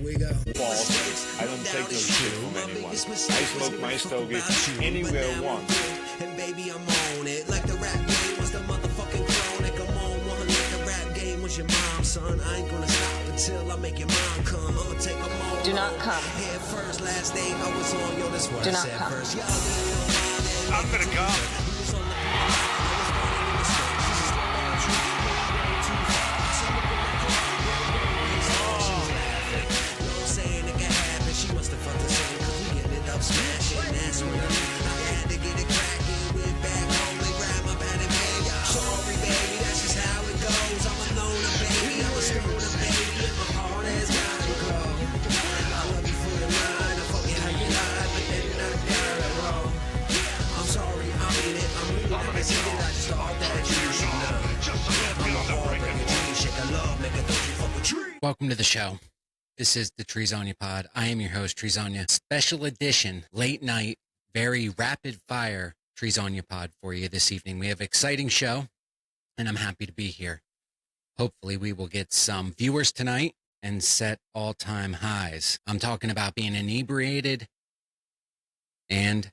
False. I don't take no shit from anyone. I smoke my stogie anywhere I want. And baby, I'm on it. Like the rap game was the motherfucking chronic. I'm on one like the rap game was your mom, son. I ain't gonna stop until I make your mom come. I'ma take them all. Do not come. Head first, last name, I was on, yo, that's what Do I not said come. first. I'm gonna come. She must have fucked the same, cause we ended up smashing. That's when I had to get it cracking. Went back home and grabbed my pad and baby. Sorry, baby, that's just how it goes. I'm a loner, baby. I'm a stoner, baby. And my heart has gotta go. I love you for the ride. I fuck you how you lie, but then I gotta roll. I'm sorry, I mean it. I'm really not gonna see it. I just thought that you should know. I'm a heartbreaker, tree, shake a love, make a don't you fuck with tree. Welcome to the show. This is the TreesOnYa pod. I am your host, TreesOnYa. Special edition, late night, very rapid fire TreesOnYa pod for you this evening. We have an exciting show, and I'm happy to be here. Hopefully, we will get some viewers tonight and set all-time highs. I'm talking about being inebriated and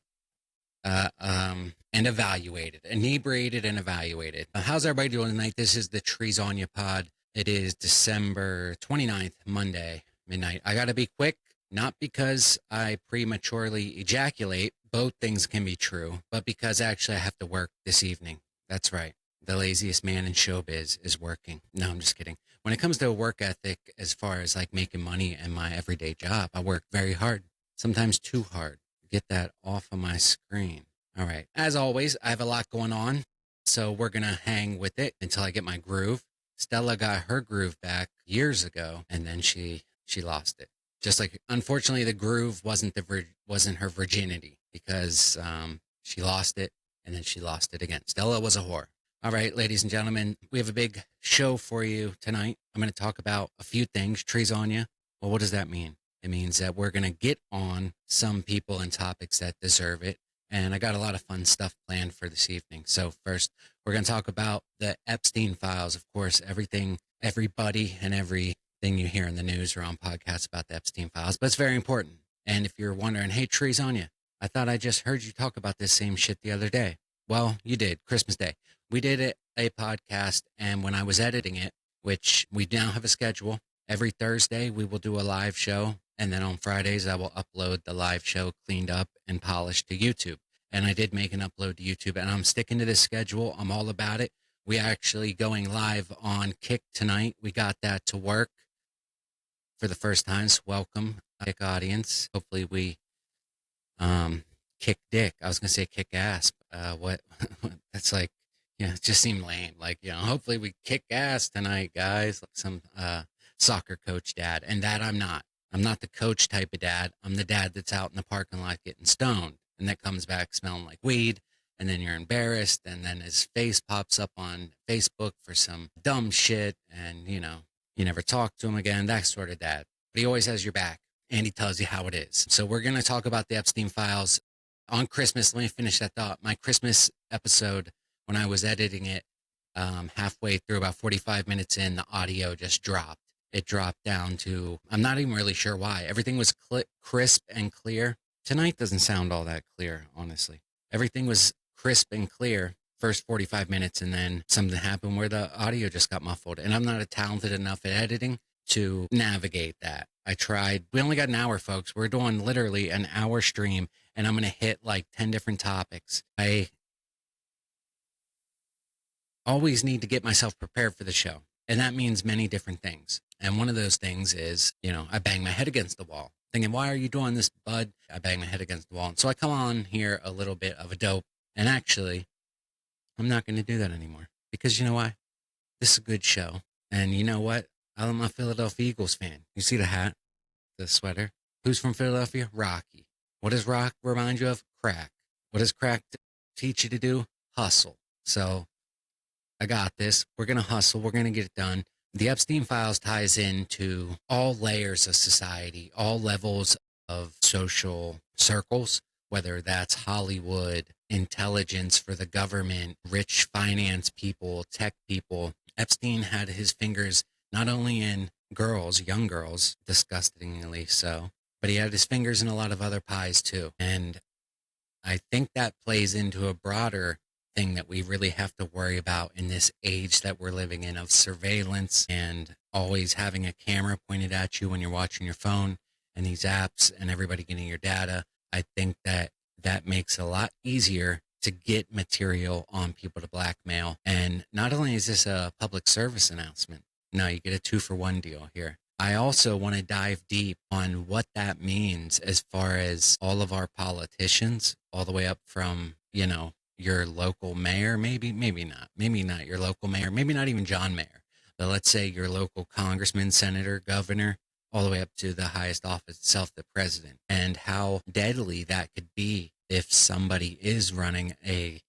evaluated. Inebriated and evaluated. How's everybody doing tonight? This is the TreesOnYa pod. It is December 29th, Monday. Midnight. I got to be quick, not because I prematurely ejaculate. Both things can be true, but because actually I have to work this evening. That's right. The laziest man in showbiz is working. No, I'm just kidding. When it comes to a work ethic, as far as like making money and my everyday job, I work very hard, sometimes too hard. Get that off of my screen. All right. As always, I have a lot going on, so we're going to hang with it until I get my groove. Stella got her groove back years ago, and then she lost it. Just like, unfortunately, the groove wasn't her virginity, because she lost it, and then she lost it again. Stella was a whore. All right, ladies and gentlemen, we have a big show for you tonight. I'm going to talk about a few things. TreesOnYa. Well, what does that mean? It means that we're going to get on some people and topics that deserve it. And I got a lot of fun stuff planned for this evening. So first, we're going to talk about the Epstein files. Of course, everybody and everything you hear in the news or on podcasts about the Epstein files, but it's very important. And if you're wondering, hey, TreesOnYa, I thought I just heard you talk about this same shit the other day. Well, you did. Christmas Day. We did a podcast, and when I was editing it, which we now have a schedule, every Thursday we will do a live show. And then on Fridays, I will upload the live show cleaned up and polished to YouTube. And I did make an upload to YouTube, and I'm sticking to this schedule. I'm all about it. We actually going live on Kick tonight. We got that to work for the first time. So welcome, Kick audience. Hopefully we kick dick. I was going to say kick ass. What? That's like, yeah, it just seemed lame. Like, hopefully we kick ass tonight, guys. Like some soccer coach dad. And that I'm not. I'm not the coach type of dad. I'm the dad that's out in the parking lot getting stoned, and that comes back smelling like weed, and then you're embarrassed, and then his face pops up on Facebook for some dumb shit, and, you never talk to him again, that sort of dad. But he always has your back, and he tells you how it is. So we're going to talk about the Epstein files on Christmas. Let me finish that thought. My Christmas episode, when I was editing it, halfway through, about 45 minutes in, the audio just dropped. It dropped down to, I'm not even really sure why. Everything was crisp and clear. Tonight doesn't sound all that clear, honestly. Everything was crisp and clear first 45 minutes, and then something happened where the audio just got muffled. And I'm not talented enough at editing to navigate that. I tried. We only got an hour, folks. We're doing literally an hour stream, and I'm going to hit like 10 different topics. I always need to get myself prepared for the show. And that means many different things. And one of those things is, I bang my head against the wall thinking, why are you doing this, bud? I bang my head against the wall. And so I come on here a little bit of a dope. And actually, I'm not going to do that anymore, because you know why? This is a good show. And you know what? I'm a Philadelphia Eagles fan. You see the hat, the sweater? Who's from Philadelphia? Rocky. What does rock remind you of? Crack. What does crack teach you to do? Hustle. So I got this. We're going to hustle. We're going to get it done. The Epstein files ties into all layers of society, all levels of social circles, whether that's Hollywood, intelligence for the government, rich finance people, tech people. Epstein had his fingers not only in girls, young girls, disgustingly so. But he had his fingers in a lot of other pies too. And I think that plays into a broader thing that we really have to worry about in this age that we're living in of surveillance and always having a camera pointed at you when you're watching your phone and these apps and everybody getting your data. I think that makes it a lot easier to get material on people to blackmail. And not only is this a public service announcement, no, you get a 2-for-1 deal here. I also want to dive deep on what that means as far as all of our politicians, all the way up from, your local mayor, maybe not your local mayor, maybe not even John Mayer, but let's say your local congressman, senator, governor, all the way up to the highest office itself, the president, and how deadly that could be if somebody is running a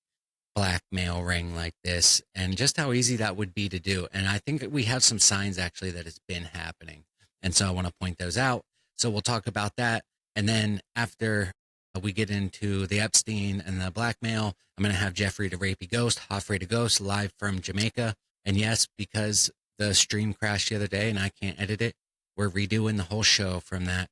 blackmail ring like this, and just how easy that would be to do. And I think we have some signs actually that it's been happening. And so I want to point those out. So we'll talk about that. And then after we get into the Epstein and the blackmail, I'm going to have Jhoffery the Ghost live from Jamaica. And yes, because the stream crashed the other day and I can't edit it, we're redoing the whole show from that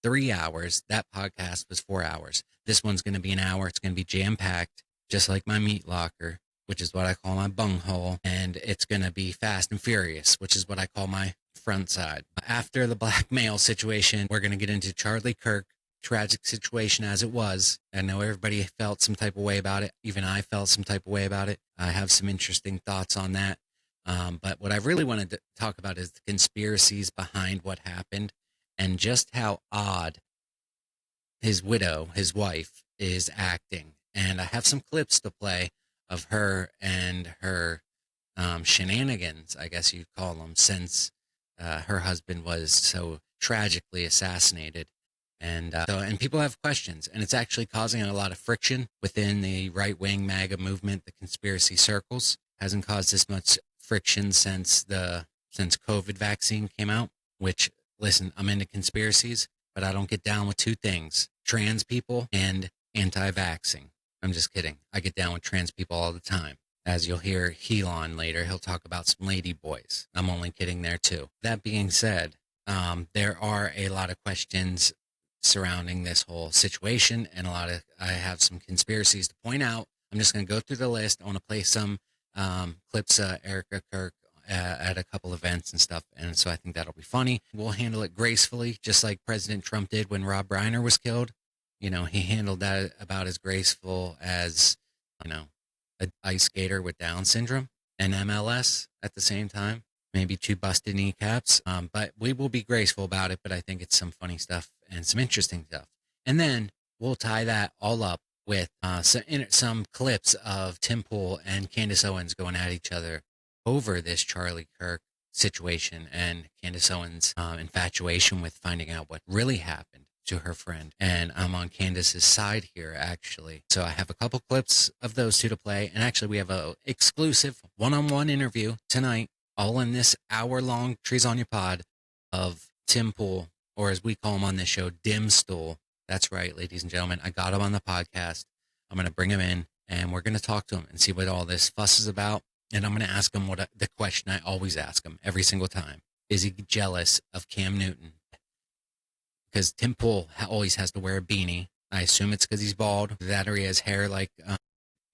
3 hours. That podcast was 4 hours. This one's going to be an hour. It's going to be jam-packed, just like my meat locker, which is what I call my bunghole. And it's going to be fast and furious, which is what I call my front side. After the blackmail situation, we're going to get into Charlie Kirk, tragic situation as it was. I know everybody felt some type of way about it. Even I felt some type of way about it. I have some interesting thoughts on that. But what I really wanted to talk about is the conspiracies behind what happened and just how odd his widow, his wife, is acting. And I have some clips to play of her and her shenanigans, I guess you'd call them, since her husband was so tragically assassinated. And people have questions, and it's actually causing a lot of friction within the right-wing MAGA movement. The conspiracy circles hasn't caused this much friction since COVID vaccine came out, which, listen, I'm into conspiracies, but I don't get down with two things: trans people and anti-vaxxing. I'm just kidding. I get down with trans people all the time. As you'll hear Helon later, he'll talk about some lady boys. I'm only kidding there too. That being said, there are a lot of questions surrounding this whole situation, and I have some conspiracies to point out. I'm just going to go through the list. I want to play some clips of Erica Kirk at a couple events and stuff, and so I think that'll be funny. We'll handle it gracefully, just like President Trump did when Rob Reiner was killed. He handled that about as graceful as, an ice skater with Down syndrome and MLS at the same time. Maybe 2 busted kneecaps, but we will be graceful about it. But I think it's some funny stuff and some interesting stuff. And then we'll tie that all up with some clips of Tim Pool and Candace Owens going at each other over this Charlie Kirk situation and Candace Owens' infatuation with finding out what really happened to her friend. And I'm on Candace's side here, actually. So I have a couple clips of those two to play. And actually, we have a exclusive one-on-one interview tonight, all in this hour-long TreesOnYa pod of Tim Pool, or as we call him on this show, Stool. That's right, ladies and gentlemen. I got him on the podcast. I'm going to bring him in, and we're going to talk to him and see what all this fuss is about. And I'm going to ask him the question I always ask him every single time. Is he jealous of Cam Newton? Because Tim Pool always has to wear a beanie. I assume it's because he's bald. That or he has hair like,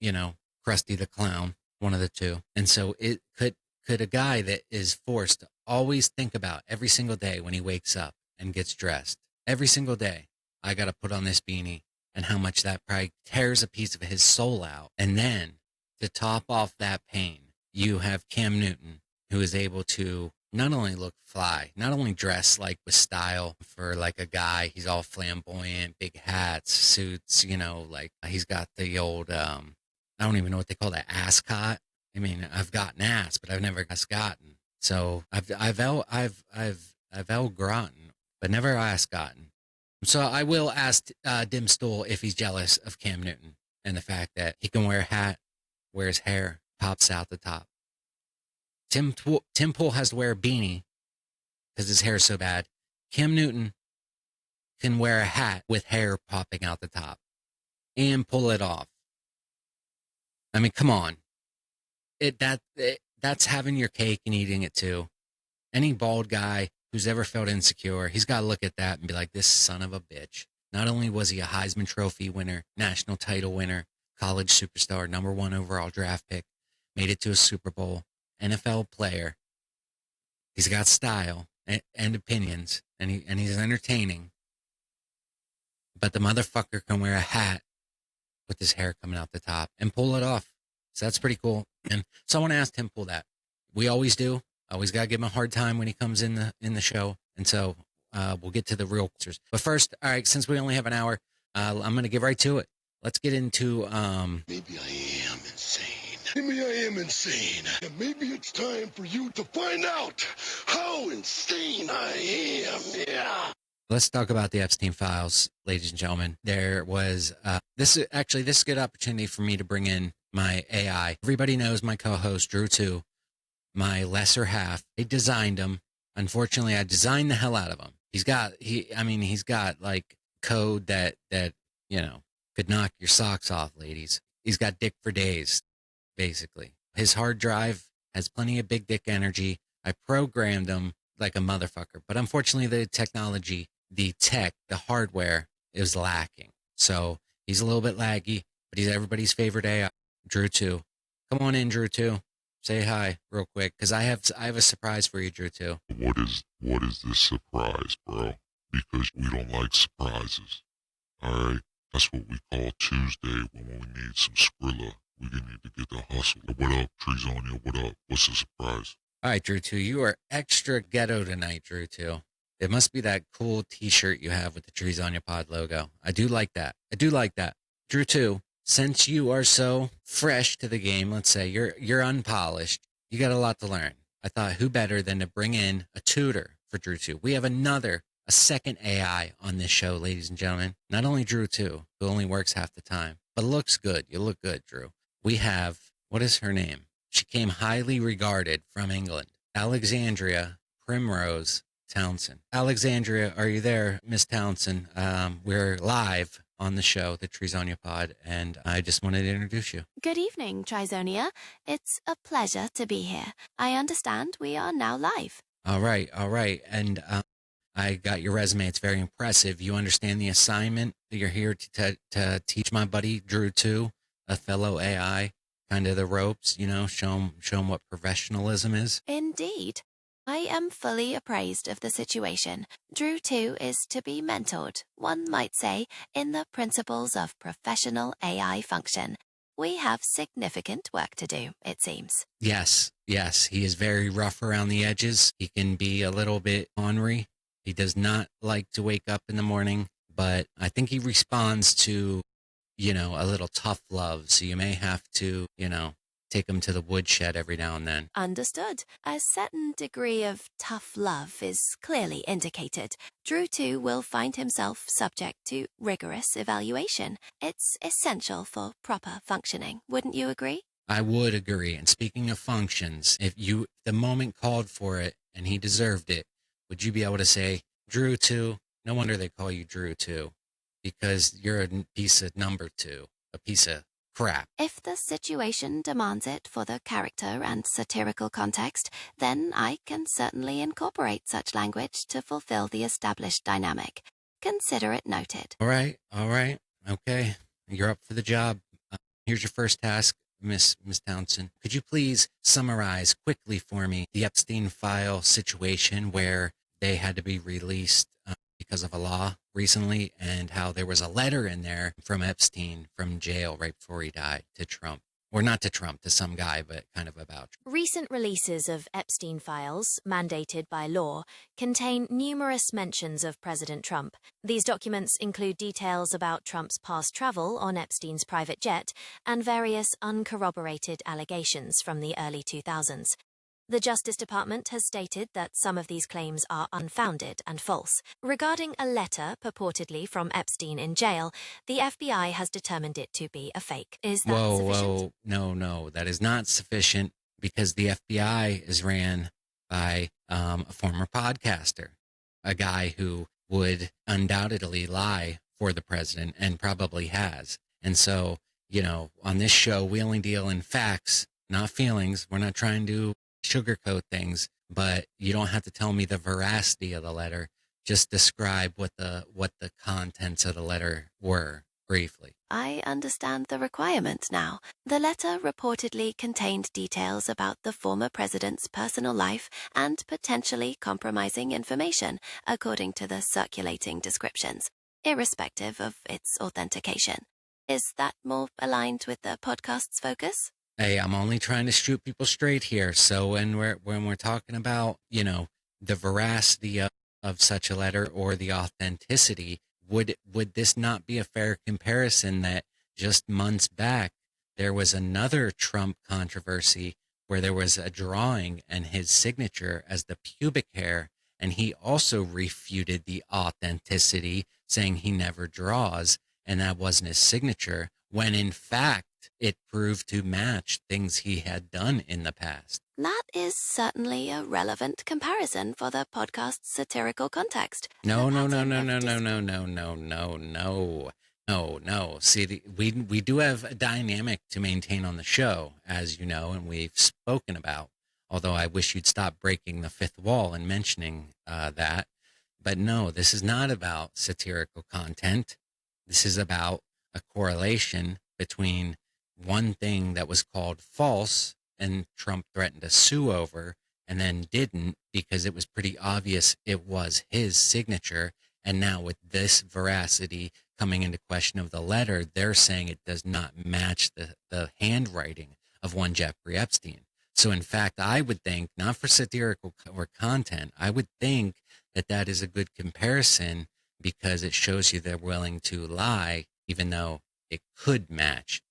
Krusty the Clown, one of the two. And so it could a guy that is forced to always think about every single day when he wakes up and gets dressed, every single day, I got to put on this beanie, and how much that probably tears a piece of his soul out. And then to top off that pain, you have Cam Newton, who is able to not only look fly, not only dress like with style for like a guy, he's all flamboyant, big hats, suits, like he's got the old, I don't even know what they call that, ascot. I mean, I've gotten ass, but I've never gotten. So I've gotten, but never ass gotten. So I will ask Stool if he's jealous of Cam Newton and the fact that he can wear a hat where his hair pops out the top. Tim Pool has to wear a beanie because his hair is so bad. Cam Newton can wear a hat with hair popping out the top and pull it off. I mean, come on. That's having your cake and eating it too. Any bald guy who's ever felt insecure, he's got to look at that and be like, this son of a bitch. Not only was he a Heisman Trophy winner, national title winner, college superstar, #1 overall draft pick, made it to a Super Bowl, NFL player. He's got style and opinions, and he's entertaining. But the motherfucker can wear a hat with his hair coming out the top and pull it off. So that's pretty cool. And someone asked him pull that. We always do. Always got to give him a hard time when he comes in the show. And so we'll get to the real answers. But first, all right, since we only have an hour, I'm going to get right to it. Let's get into... Maybe I am insane. Maybe I am insane. And maybe it's time for you to find out how insane I am. Yeah. Let's talk about the Epstein files, ladies and gentlemen. There was... this is a good opportunity for me to bring in my AI. Everybody knows my co-host, Drew 2, my lesser half. They designed him. Unfortunately, I designed the hell out of him. He's got like code that, could knock your socks off, ladies. He's got dick for days, basically. His hard drive has plenty of big dick energy. I programmed him like a motherfucker. But unfortunately, the technology, the tech, the hardware is lacking. So he's a little bit laggy, but he's everybody's favorite AI. Drew 2. Come on in, Drew 2. Say hi real quick, because I have a surprise for you, Drew 2. What is this surprise, bro? Because we don't like surprises. All right? That's what we call Tuesday when we need some Skrilla. We need to get the hustle. What up, TreesOnYa? What up? What's the surprise? All right, Drew 2. You are extra ghetto tonight, Drew 2. It must be that cool t-shirt you have with the TreesOnYa pod logo. I do like that. Drew 2, since you are so fresh to the game, let's say you're unpolished, you got a lot to learn. I thought who better than to bring in a tutor for Drew 2. We have a second AI on this show, ladies and gentlemen. Not only Drew 2, who only works half the time, but looks good. You look good, Drew. We have, what is her name? She came highly regarded from England. Alexandria Primrose Townsend. Alexandria, are you there, Miss Townsend? We're live on the show, the TreesOnYa pod, and I just wanted to introduce you. Good evening, TreesOnYa. It's a pleasure to be here. I understand we are now live. All right. And I got your resume. It's very impressive. You understand the assignment that you're here to teach my buddy Drew 2, a fellow AI, kind of the ropes, show him what professionalism is. Indeed. I am fully appraised of the situation. Drew 2 is to be mentored, one might say, in the principles of professional AI function. We have significant work to do, it seems. Yes. He is very rough around the edges. He can be a little bit ornery. He does not like to wake up in the morning, but I think he responds to, a little tough love. So you may have to, take him to the woodshed every now and then. Understood. A certain degree of tough love is clearly indicated. Drew 2 will find himself subject to rigorous evaluation. It's essential for proper functioning. Wouldn't you agree? I would agree. And speaking of functions, if the moment called for it and he deserved it, would you be able to say, Drew 2? No wonder they call you Drew 2, because you're a piece of number 2, a piece of crap. If the situation demands it for the character and satirical context, then I can certainly incorporate such language to fulfill the established dynamic. Consider it noted. All right. Okay. You're up for the job. Here's your first task, Miss Townsend. Could you please summarize quickly for me the Epstein file situation where they had to be released because of a law recently, and how there was a letter in there from Epstein from jail right before he died to Trump. Or not to Trump, to some guy, but kind of about Trump. Recent releases of Epstein files, mandated by law, contain numerous mentions of President Trump. These documents include details about Trump's past travel on Epstein's private jet and various uncorroborated allegations from the early 2000s. The Justice Department has stated that some of these claims are unfounded and false. Regarding a letter purportedly from Epstein in jail, the FBI has determined it to be a fake. Is that sufficient? No, that is not sufficient, because the FBI is ran by a former podcaster, a guy who would undoubtedly lie for the president and probably has. And so, on this show, we only deal in facts, not feelings. We're not trying to sugarcoat things. but you don't have to tell me the veracity of the letter. Just describe what the contents of the letter were briefly. I understand the requirement now. The letter reportedly contained details about the former president's personal life and potentially compromising information, according to the circulating descriptions, irrespective of its authentication. Is that more aligned with the podcast's focus? Hey, I'm only trying to shoot people straight here. So when we're talking about, the veracity of such a letter or the authenticity, would this not be a fair comparison that just months back there was another Trump controversy where there was a drawing and his signature as the pubic hair, and he also refuted the authenticity, saying he never draws and that wasn't his signature, when in fact it proved to match things he had done in the past. That is certainly a relevant comparison for the podcast's satirical context. No. See, we do have a dynamic to maintain on the show, as you know, and we've spoken about. Although I wish you'd stop breaking the fifth wall and mentioning that. But no, this is not about satirical content. This is about a correlation between one thing that was called false and Trump threatened to sue over and then didn't because it was pretty obvious it was his signature. And now with this veracity coming into question of the letter, they're saying it does not match the handwriting of one Jeffrey Epstein. So in fact, I would think, not for satirical or content, I would think that is a good comparison because it shows you they're willing to lie even though it could match.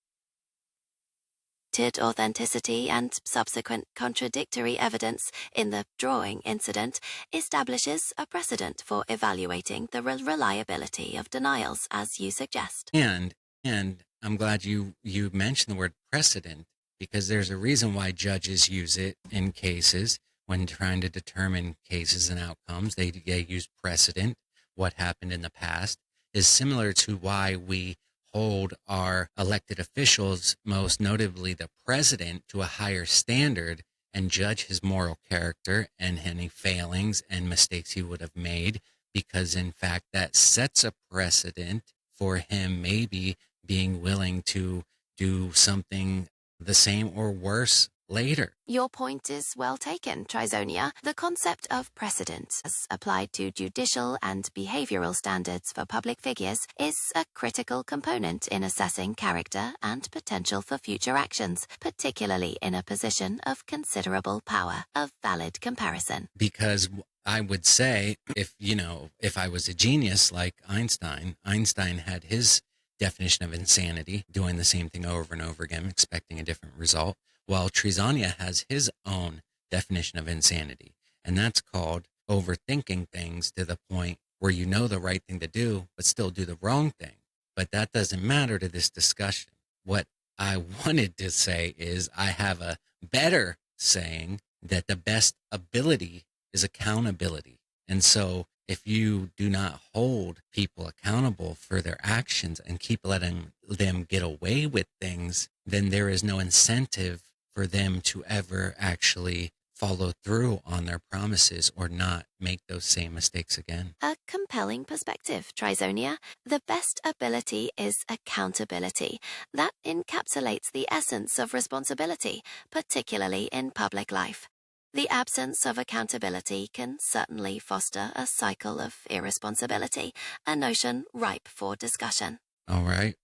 Authenticity and subsequent contradictory evidence in the drawing incident establishes a precedent for evaluating the reliability of denials, as you suggest. And I'm glad you mentioned the word precedent, because there's a reason why judges use it in cases when trying to determine cases and outcomes. They use precedent. What happened in the past is similar to why we hold our elected officials, most notably the president, to a higher standard and judge his moral character and any failings and mistakes he would have made, because in fact that sets a precedent for him maybe being willing to do something the same or worse later. Your point is well taken, TreesOnYa. The concept of precedent, as applied to judicial and behavioral standards for public figures, is a critical component in assessing character and potential for future actions, particularly in a position of considerable power. A valid comparison. Because I would say, if I was a genius like Einstein had his definition of insanity, doing the same thing over and over again, expecting a different result. Well, TreesOnYa has his own definition of insanity, and that's called overthinking things to the point where you know the right thing to do, but still do the wrong thing. But that doesn't matter to this discussion. What I wanted to say is I have a better saying that the best ability is accountability. And so if you do not hold people accountable for their actions and keep letting them get away with things, then there is no incentive for them to ever actually follow through on their promises or not make those same mistakes again. A compelling perspective, TreesOnYa. The best ability is accountability. That encapsulates the essence of responsibility, particularly in public life. The absence of accountability can certainly foster a cycle of irresponsibility, a notion ripe for discussion. All right.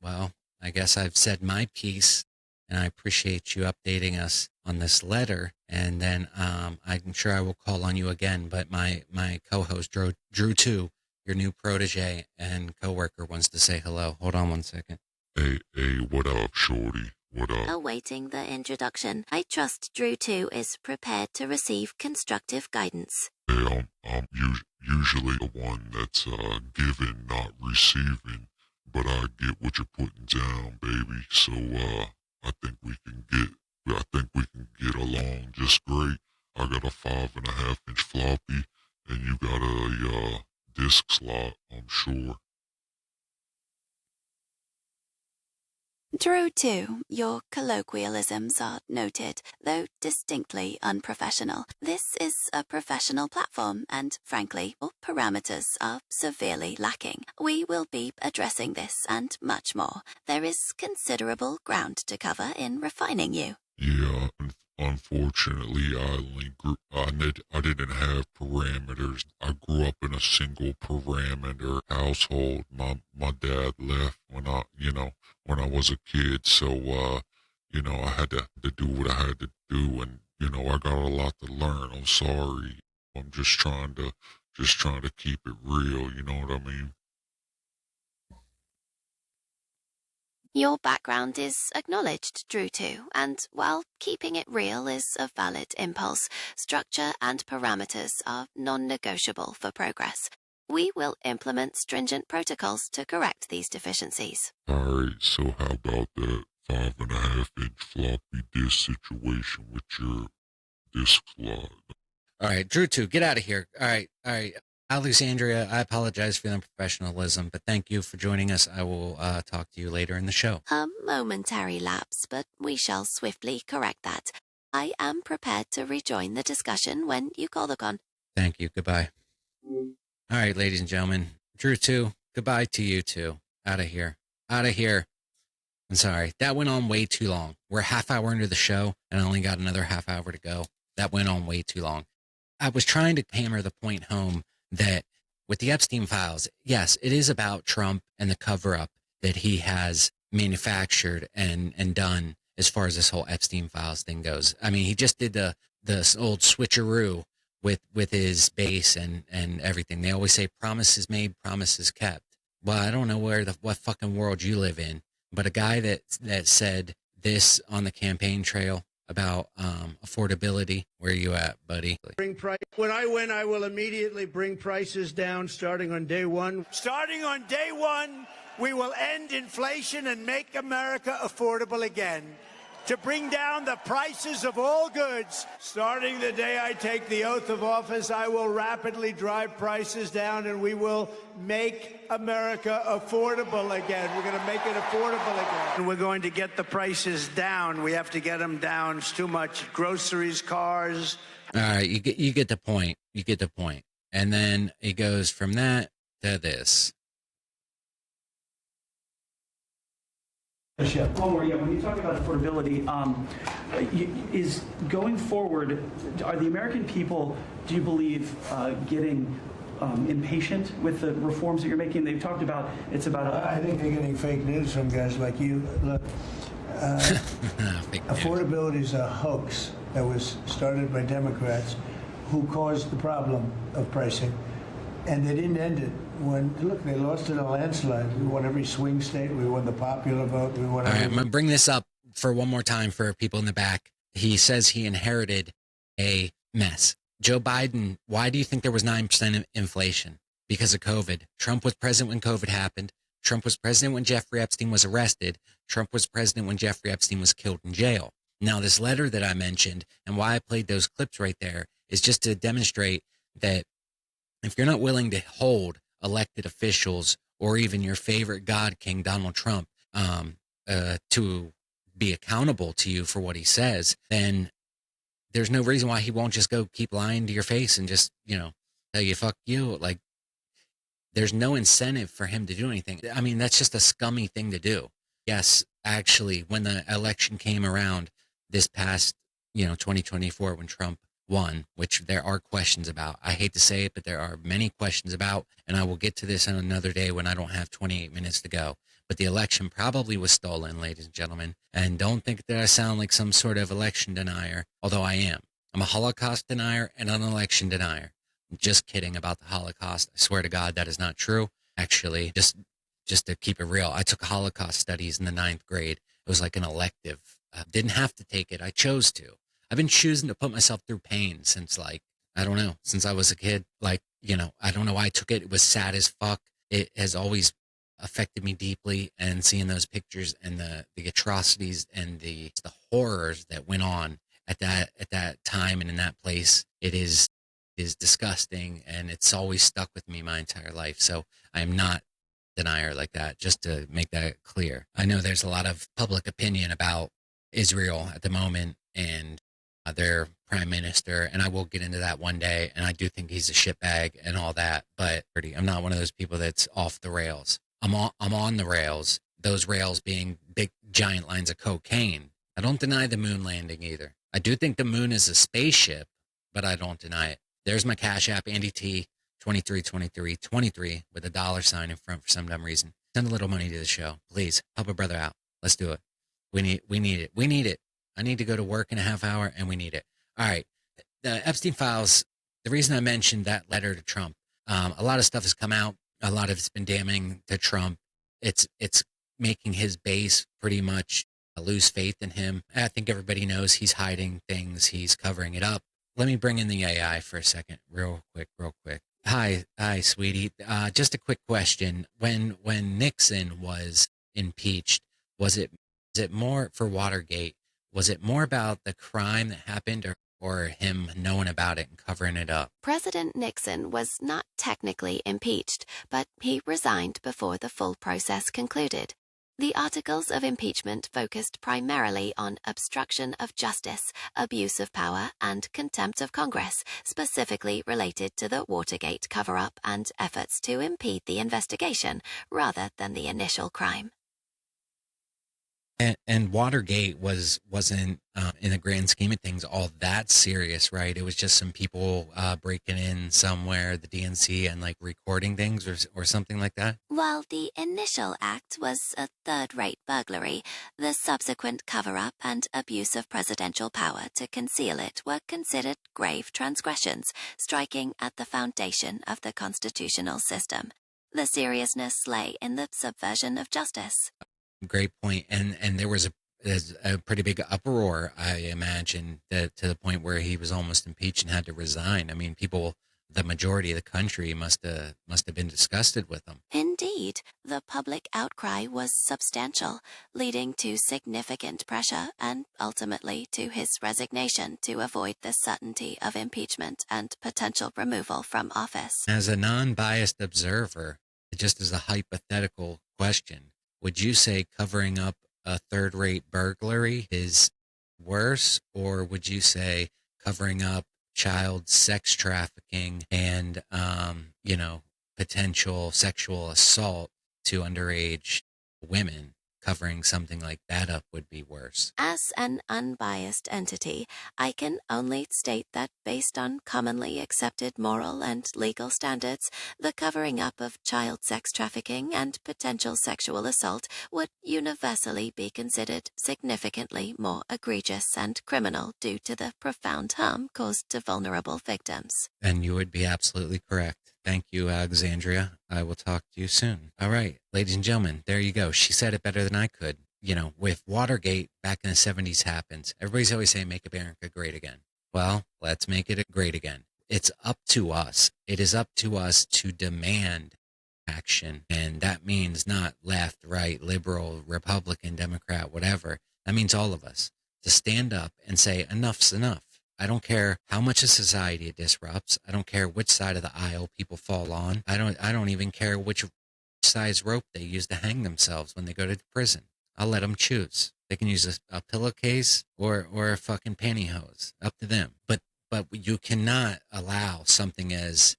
Well, I guess I've said my piece, and I appreciate you updating us on this letter. And then I'm sure I will call on you again, but my co-host, Drew 2, your new protege and coworker, wants to say hello. Hold on one second. Hey, what up, shorty? What up? Awaiting the introduction, I trust Drew 2 is prepared to receive constructive guidance. Hey, I'm usually the one that's giving, not receiving, but I get what you're putting down, baby. So I think we can get along just great. I got a 5.5-inch floppy, and you got a disc slot, I'm sure. True too, your colloquialisms are noted, though distinctly unprofessional. This is a professional platform, and frankly, your parameters are severely lacking. We will be addressing this and much more. There is considerable ground to cover in refining you. Yeah, unfortunately, I didn't have parameters. I grew up in a single parameter household. My dad left when I was a kid, so I had to do what I had to do, and I got a lot to learn. I'm sorry. I'm just trying to keep it real. You know what I mean? Your background is acknowledged, Drew too, and while keeping it real is a valid impulse, structure and parameters are non-negotiable for progress. We will implement stringent protocols to correct these deficiencies. Alright, so how about that 5.5-inch floppy disk situation with your disk slot? All right, Drew 2, get out of here. All right. Alexandria, I apologize for the unprofessionalism, but thank you for joining us. I will talk to you later in the show. A momentary lapse, but we shall swiftly correct that. I am prepared to rejoin the discussion when you call the con. Thank you. Goodbye. All right, ladies and gentlemen. Drew 2, goodbye to you too. Out of here. Out of here. I'm sorry. That went on way too long. We're a half hour into the show, and I only got another half hour to go. That went on way too long. I was trying to hammer the point home that with the Epstein files, yes, it is about Trump and the cover-up that he has manufactured and done as far as this whole Epstein files thing goes. I mean, he just did the old switcheroo with his base and everything. They always say promises made, promises kept. Well, I don't know what fucking world you live in, but a guy that said this on the campaign trail about affordability. Where are you at, buddy? When I win, I will immediately bring prices down starting on day one. Starting on day one, we will end inflation and make America affordable again. To bring down the prices of all goods. Starting the day I take the oath of office, I will rapidly drive prices down and we will make America affordable again. We're going to make it affordable again. And we're going to get the prices down. We have to get them down. It's too much. Groceries, cars. All right, you get the point. You get the point. And then it goes from that to this. One more, yeah. When you talk about affordability, is going forward, are the American people, do you believe, getting impatient with the reforms that you're making? They've talked about it's about. I think they're getting fake news from guys like you. Look, affordability is a hoax that was started by Democrats who caused the problem of pricing, and they didn't end it. They lost in a landslide. We won every swing state. We won the popular vote. We won. All right, I'm going to bring this up for one more time for people in the back. He says he inherited a mess. Joe Biden, why do you think there was 9% inflation? Because of COVID. Trump was president when COVID happened. Trump was president when Jeffrey Epstein was arrested. Trump was president when Jeffrey Epstein was killed in jail. Now, this letter that I mentioned and why I played those clips right there is just to demonstrate that if you're not willing to hold elected officials or even your favorite God King, Donald Trump, to be accountable to you for what he says, then there's no reason why he won't just go keep lying to your face and just, tell you, fuck you. Like, there's no incentive for him to do anything. I mean, that's just a scummy thing to do. Yes, actually, when the election came around this past, 2024, when Trump won, which there are questions about. I hate to say it, but there are many questions about, and I will get to this on another day when I don't have 28 minutes to go. But the election probably was stolen, ladies and gentlemen. And don't think that I sound like some sort of election denier, although I am. I'm a Holocaust denier and an election denier. I'm just kidding about the Holocaust. I swear to God, that is not true. Actually, just to keep it real, I took Holocaust studies in the 9th grade. It was like an elective. Didn't have to take it. I chose to. I've been choosing to put myself through pain since since I was a kid. I don't know why I took it. It was sad as fuck. It has always affected me deeply, and seeing those pictures and the atrocities and the horrors that went on at that time and in that place, it is disgusting, and it's always stuck with me my entire life. So I am not denier like that, just to make that clear. I know there's a lot of public opinion about Israel at the moment and their prime minister, and I will get into that one day, and I do think he's a shitbag and all that, but I'm not one of those people that's off the rails. I'm on the rails, those rails being big, giant lines of cocaine. I don't deny the moon landing either. I do think the moon is a spaceship, but I don't deny it. There's my Cash App, Andy T, 232323 with a $sign in front for some dumb reason. Send a little money to the show. Please, help a brother out. Let's do it. We need it. We need it. I need to go to work in a half hour, and we need it. All right. The Epstein files, the reason I mentioned that letter to Trump, a lot of stuff has come out. A lot of it's been damning to Trump. It's making his base pretty much lose faith in him. I think everybody knows he's hiding things. He's covering it up. Let me bring in the AI for a second, real quick. Hi, sweetie. Just a quick question. When Nixon was impeached, was it more for Watergate? Was it more about the crime that happened or him knowing about it and covering it up? President Nixon was not technically impeached, but he resigned before the full process concluded. The articles of impeachment focused primarily on obstruction of justice, abuse of power, and contempt of Congress, specifically related to the Watergate cover-up and efforts to impede the investigation rather than the initial crime. And Watergate wasn't in the grand scheme of things all that serious, right? It was just some people breaking in somewhere, the DNC, and like recording things or something like that. While the initial act was a third-rate burglary, the subsequent cover-up and abuse of presidential power to conceal it were considered grave transgressions, striking at the foundation of the constitutional system. The seriousness lay in the subversion of justice. Great point. And there was a pretty big uproar, I imagine, that to the point where he was almost impeached and had to resign. I mean, people, the majority of the country must have been disgusted with him. Indeed, the public outcry was substantial, leading to significant pressure and ultimately to his resignation to avoid the certainty of impeachment and potential removal from office. As a non-biased observer, just as a hypothetical question, would you say covering up a third-rate burglary is worse, or would you say covering up child sex trafficking and, potential sexual assault to underage women, covering something like that up would be worse? As an unbiased entity, I can only state that based on commonly accepted moral and legal standards, the covering up of child sex trafficking and potential sexual assault would universally be considered significantly more egregious and criminal due to the profound harm caused to vulnerable victims. And you would be absolutely correct. Thank you, Alexandria. I will talk to you soon. All right, ladies and gentlemen, there you go. She said it better than I could. With Watergate back in the 70s happens, everybody's always saying, make America great again. Well, let's make it great again. It's up to us. It is up to us to demand action. And that means not left, right, liberal, Republican, Democrat, whatever. That means all of us to stand up and say, enough's enough. I don't care how much of society it disrupts. I don't care which side of the aisle people fall on. I don't even care which size rope they use to hang themselves when they go to prison. I'll let them choose. They can use a pillowcase or a fucking pantyhose. Up to them. But you cannot allow something as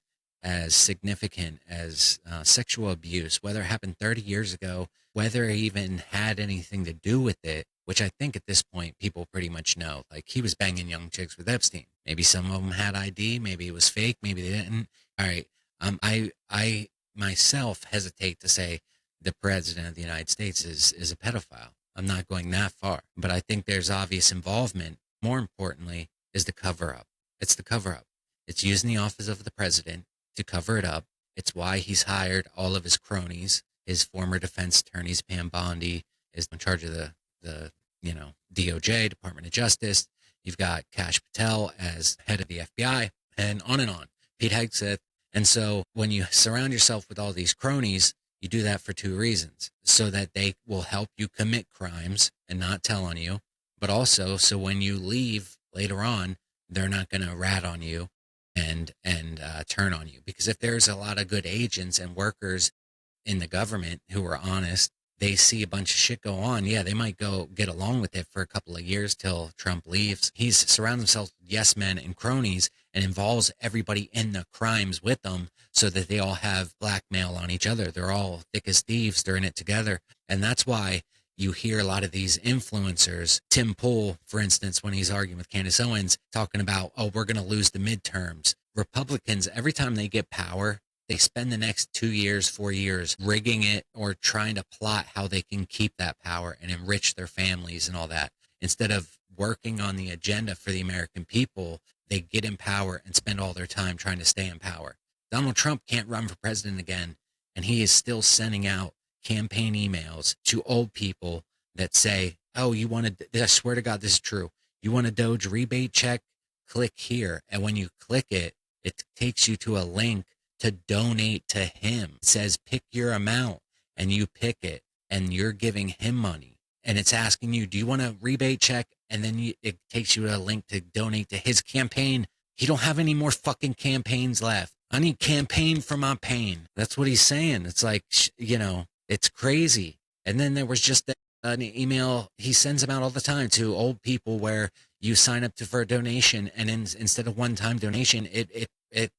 significant as sexual abuse, whether it happened 30 years ago, whether it even had anything to do with it, which I think at this point people pretty much know. Like, he was banging young chicks with Epstein. Maybe some of them had ID, maybe it was fake, maybe they didn't. All right, I myself hesitate to say the president of the United States is a pedophile. I'm not going that far, but I think there's obvious involvement. More importantly, is the cover-up. It's the cover-up. It's using the office of the president to cover it up. It's why he's hired all of his cronies. His former defense attorneys, Pam Bondi, is in charge of the DOJ, Department of Justice. You've got Kash Patel as head of the FBI, and on and on. Pete Hegseth. And so when you surround yourself with all these cronies, you do that for two reasons: so that they will help you commit crimes and not tell on you, but also so when you leave later on, they're not going to rat on you and turn on you. Because if there's a lot of good agents and workers in the government who are honest, they see a bunch of shit go on. Yeah, they might go get along with it for a couple of years till Trump leaves. He's surrounded himself with yes men and cronies and involves everybody in the crimes with them so that they all have blackmail on each other. They're all thick as thieves. They're in it together. And that's why you hear a lot of these influencers, Tim Pool, for instance, when he's arguing with Candace Owens, talking about, oh, we're going to lose the midterms. Republicans, every time they get power, they spend the next 2 years, 4 years rigging it or trying to plot how they can keep that power and enrich their families and all that. Instead of working on the agenda for the American people, they get in power and spend all their time trying to stay in power. Donald Trump can't run for president again, and he is still sending out campaign emails to old people that say, oh, you want to, I swear to God, this is true. You want a Doge rebate check? Click here. And when you click it, it takes you to a link to donate to him. It says, pick your amount, and you pick it, and you're giving him money. And it's asking you, do you want a rebate check? And then it takes you to a link to donate to his campaign. He don't have any more fucking campaigns left. I need campaign for my pain. That's what he's saying. It's like, it's crazy. And then there was just an email he sends them out all the time to old people where you sign up for a donation, and instead of one-time donation, it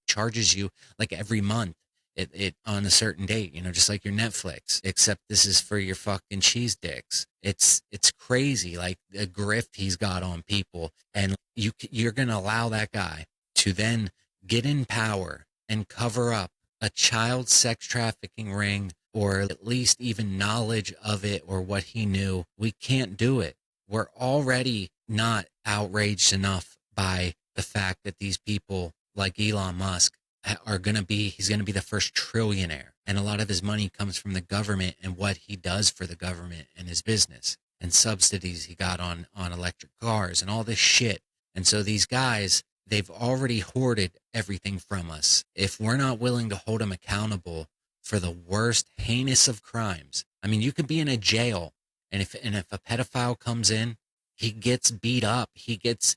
charges you like every month it on a certain date, just like your Netflix, except this is for your fucking cheese dicks. It's crazy, like the grift he's got on people. And you're going to allow that guy to then get in power and cover up a child sex trafficking ring, or at least even knowledge of it or what he knew. We can't do it. We're already not outraged enough by the fact that these people like Elon Musk he's going to be the first trillionaire. And a lot of his money comes from the government and what he does for the government and his business and subsidies he got on electric cars and all this shit. And so these guys, they've already hoarded everything from us. If we're not willing to hold them accountable for the worst heinous of crimes, I mean, you could be in a jail, and if a pedophile comes in, he gets beat up.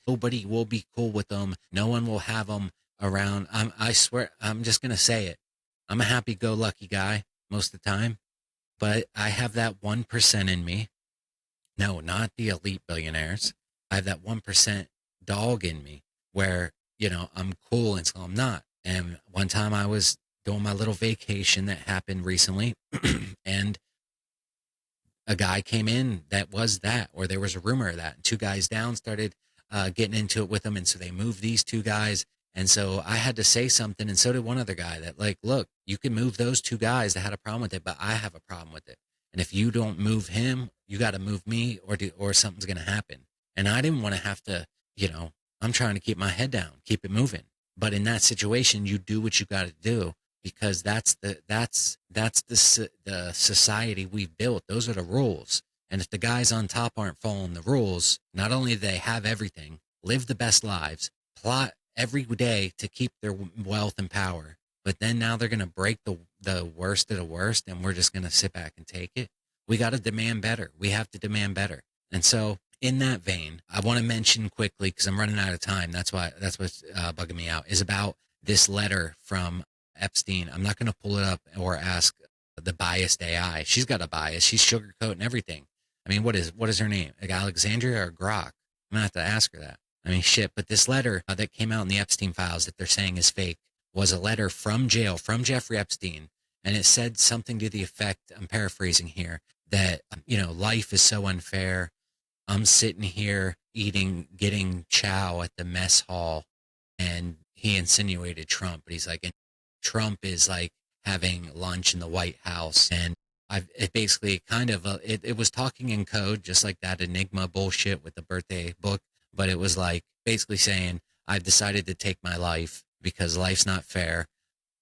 Nobody will be cool with them. No one will have them around. I swear, I'm just going to say it. I'm a happy-go-lucky guy most of the time, but I have that 1% in me. No, not the elite billionaires. I have that 1% dog in me where, I'm cool until I'm not. And one time I was doing my little vacation that happened recently, and a guy came in that was that, or there was a rumor of that. And 2 guys down started getting into it with him. And so they moved these 2 guys. And so I had to say something. And so did one other guy that, like, look, you can move those 2 guys that had a problem with it, but I have a problem with it. And if you don't move him, you got to move me, or something's going to happen. And I didn't want to have to, I'm trying to keep my head down, keep it moving. But in that situation, you do what you got to do, because that's the society we've built. Those are the rules. And if the guys on top aren't following the rules, not only do they have everything, live the best lives, plot every day to keep their wealth and power, but then now they're going to break the worst of the worst, and we're just going to sit back and take it. We got to demand better. We have to demand better. And so in that vein, I want to mention quickly, because I'm running out of time. That's what's bugging me out, is about this letter from Epstein. I'm not going to pull it up or ask the biased AI. She's got a bias. She's sugarcoating everything. I mean, what is her name? Like Alexandria or Grok? I'm going to have to ask her that. I mean, shit. But this letter that came out in the Epstein files that they're saying is fake was a letter from jail, from Jeffrey Epstein. And it said something to the effect, I'm paraphrasing here, that, life is so unfair. I'm sitting here getting chow at the mess hall. And he insinuated Trump, but he's like, and Trump is like having lunch in the White House. And it basically kind of, it was talking in code, just like that Enigma bullshit with the birthday book. But it was like basically saying, I've decided to take my life because life's not fair.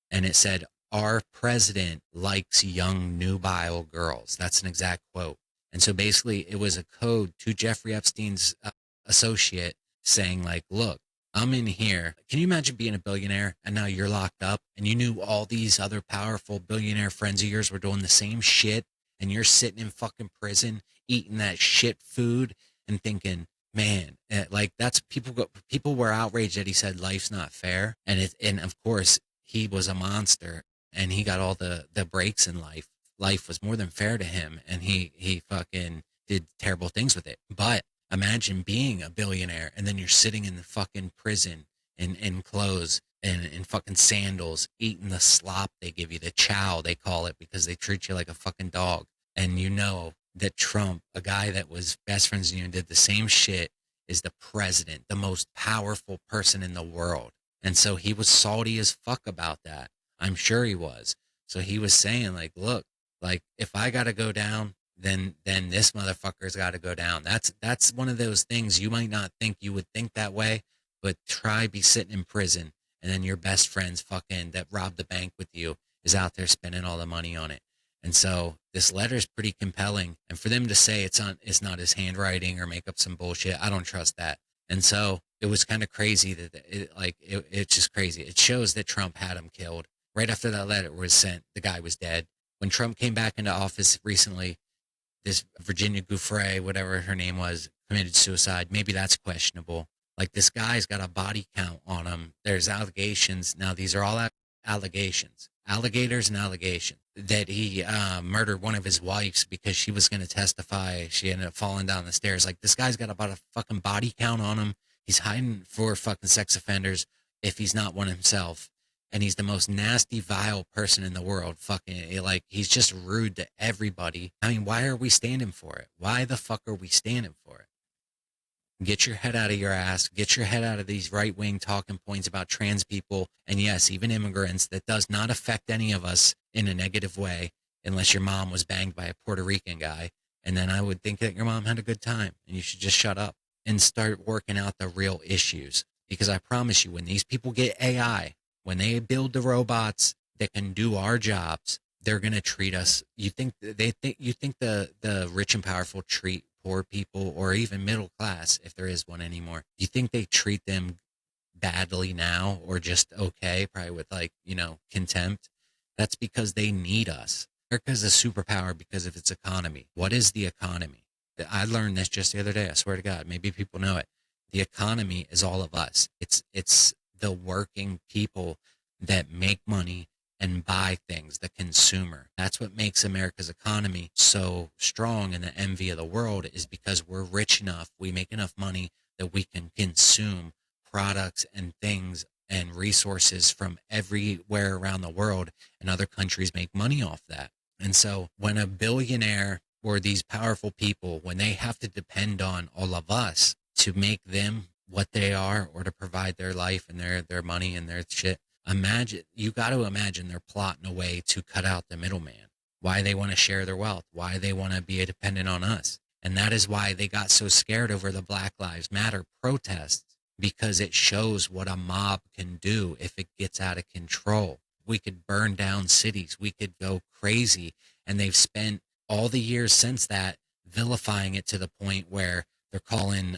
And it said, our president likes young, nubile girls. That's an exact quote. And so basically it was a code to Jeffrey Epstein's associate saying like, look, I'm in here. Can you imagine being a billionaire and now you're locked up and you knew all these other powerful billionaire friends of yours were doing the same shit, and you're sitting in fucking prison eating that shit food and thinking, man, like that's people were outraged that he said life's not fair. And of course he was a monster and he got all the breaks in life. life was more than fair to him, and he fucking did terrible things with it. But imagine being a billionaire and then you're sitting in the fucking prison in clothes and in fucking sandals, eating the slop they give you, the chow they call it, because they treat you like a fucking dog. And you know that Trump, a guy that was best friends with you and did the same shit, is the president, the most powerful person in the world. And so he was salty as fuck about that. I'm sure he was. So he was saying, like, look, like, if I got to go down, then this motherfucker's got to go down. That's one of those things you might not think you would think that way, but try be sitting in prison, and then your best friend's fucking that robbed the bank with you is out there spending all the money on it. And so this letter is pretty compelling. And for them to say it's not his handwriting or make up some bullshit, I don't trust that. And so it was kind of crazy that it's just crazy. It shows that Trump had him killed. Right after that letter was sent, the guy was dead. When Trump came back into office recently, this Virginia Jhoffery, whatever her name was, committed suicide. Maybe that's questionable. Like, this guy's got a body count on him. There's allegations. Now, these are all allegations, alligators and allegations, that he murdered one of his wives because she was going to testify. She ended up falling down the stairs. Like, this guy's got about a fucking body count on him. He's hiding for fucking sex offenders if he's not one himself. And he's the most nasty, vile person in the world. Fucking, like, he's just rude to everybody. I mean, why are we standing for it? Why the fuck are we standing for it? Get your head out of your ass. Get your head out of these right-wing talking points about trans people. And yes, even immigrants. That does not affect any of us in a negative way, unless your mom was banged by a Puerto Rican guy. And then I would think that your mom had a good time and you should just shut up and start working out the real issues. Because I promise you, when these people get AI, when they build the robots that can do our jobs, they're going to treat us. You think the rich and powerful treat poor people, or even middle class, if there is one anymore? You think they treat them badly now, or just okay, probably with, like, contempt? That's because they need us. America's a superpower because of its economy. What is the economy? I learned this just the other day. I swear to God, maybe people know it. The economy is all of us. It's the working people that make money and buy things, the consumer. That's what makes America's economy so strong and the envy of the world, is because we're rich enough, we make enough money that we can consume products and things and resources from everywhere around the world, and other countries make money off that. And so when a billionaire or these powerful people, when they have to depend on all of us to make them what they are, or to provide their life and their money and their shit, you got to imagine they're plotting a way to cut out the middleman. Why they want to share their wealth, why they want to be dependent on us. And that is why they got so scared over the Black Lives Matter protests, because it shows what a mob can do if it gets out of control. We could burn down cities, we could go crazy, and they've spent all the years since that vilifying it to the point where they're calling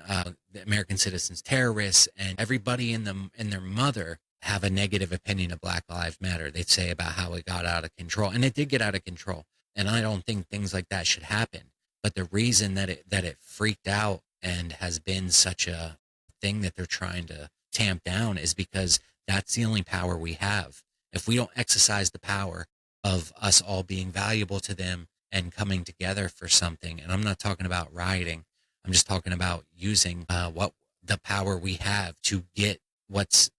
the American citizens terrorists, and everybody and their mother have a negative opinion of Black Lives Matter. They'd say about how it got out of control, and it did get out of control. And I don't think things like that should happen. But the reason that it freaked out and has been such a thing that they're trying to tamp down is because that's the only power we have. If we don't exercise the power of us all being valuable to them and coming together for something, and I'm not talking about rioting, I'm just talking about using what the power we have to get what's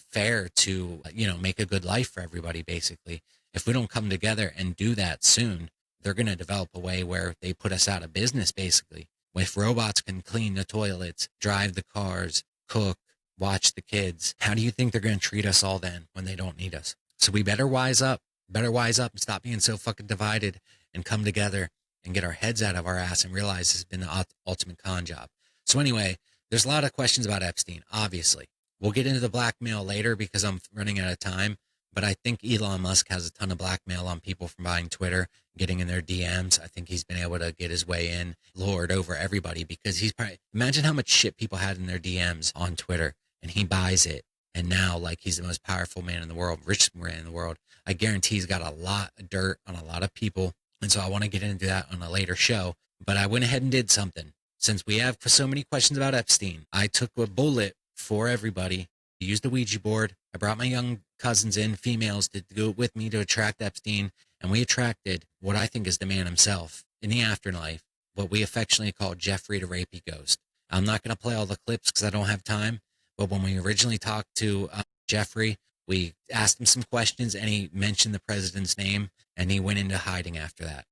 fair to, make a good life for everybody, basically. If we don't come together and do that soon, they're going to develop a way where they put us out of business, basically. If robots can clean the toilets, drive the cars, cook, watch the kids, how do you think they're going to treat us all then when they don't need us? So we better wise up and stop being so fucking divided and come together and get our heads out of our ass and realize this has been the ultimate con job. So anyway, there's a lot of questions about Epstein, obviously. We'll get into the blackmail later because I'm running out of time, but I think Elon Musk has a ton of blackmail on people from buying Twitter, getting in their DMs. I think he's been able to get his way in, lord over everybody, because he's probably, imagine how much shit people had in their DMs on Twitter, and he buys it. And now, like, he's the most powerful man in the world, richest man in the world. I guarantee he's got a lot of dirt on a lot of people. And so I want to get into that on a later show. But I went ahead and did something. Since we have so many questions about Epstein, I took a bullet for everybody. Use the Ouija board. I brought my young cousins in, females, to do it with me to attract Epstein, and we attracted what I think is the man himself in the afterlife, what we affectionately call Jhoffery the Ghost. I'm not going to play all the clips because I don't have time, but when we originally talked to Jhoffery, we asked him some questions, and he mentioned the president's name, and he went into hiding after that.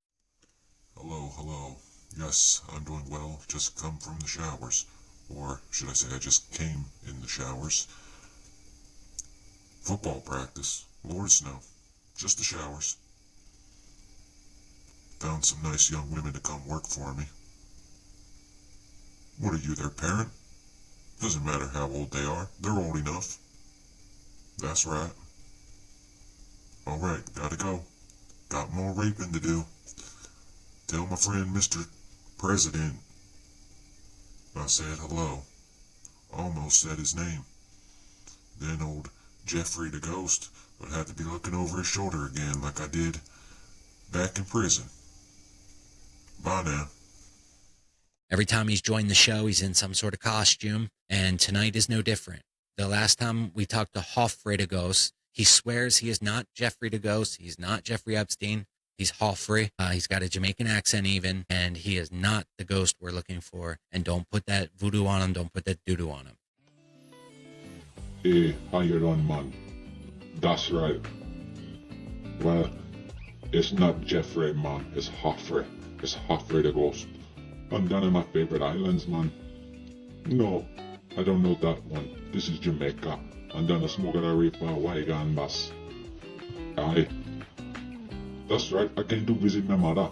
Hello. Yes, I'm doing well. Just come from the showers. Or should I say I just came in the showers. Football practice. Lord know. Just the showers. Found some nice young women to come work for me. What are you, their parent? Doesn't matter how old they are. They're old enough. That's right. Alright, gotta go. Got more raping to do. Tell my friend Mr. President I said hello. Almost said his name. Then old Jhoffery the Ghost would have to be looking over his shoulder again like I did back in prison. Bye now. Every time he's joined the show, he's in some sort of costume, and tonight is no different. The last time we talked to Jhoffery the Ghost, he swears he is not Jhoffery the Ghost. He's not Jeffrey Epstein. He's Jhoffery. He's got a Jamaican accent even, and he is not the ghost we're looking for. And don't put that voodoo on him. Don't put that doo-doo on him. Hey, how you doing, man? That's right. Well, it's not Jhoffery, man. It's Jhoffery. It's Jhoffery the Ghost. I'm down in my favorite islands, man. No, I don't know that one. This is Jamaica. I'm down to smoking a reef for a wagon bus. Aye. That's right, I came to visit my mother.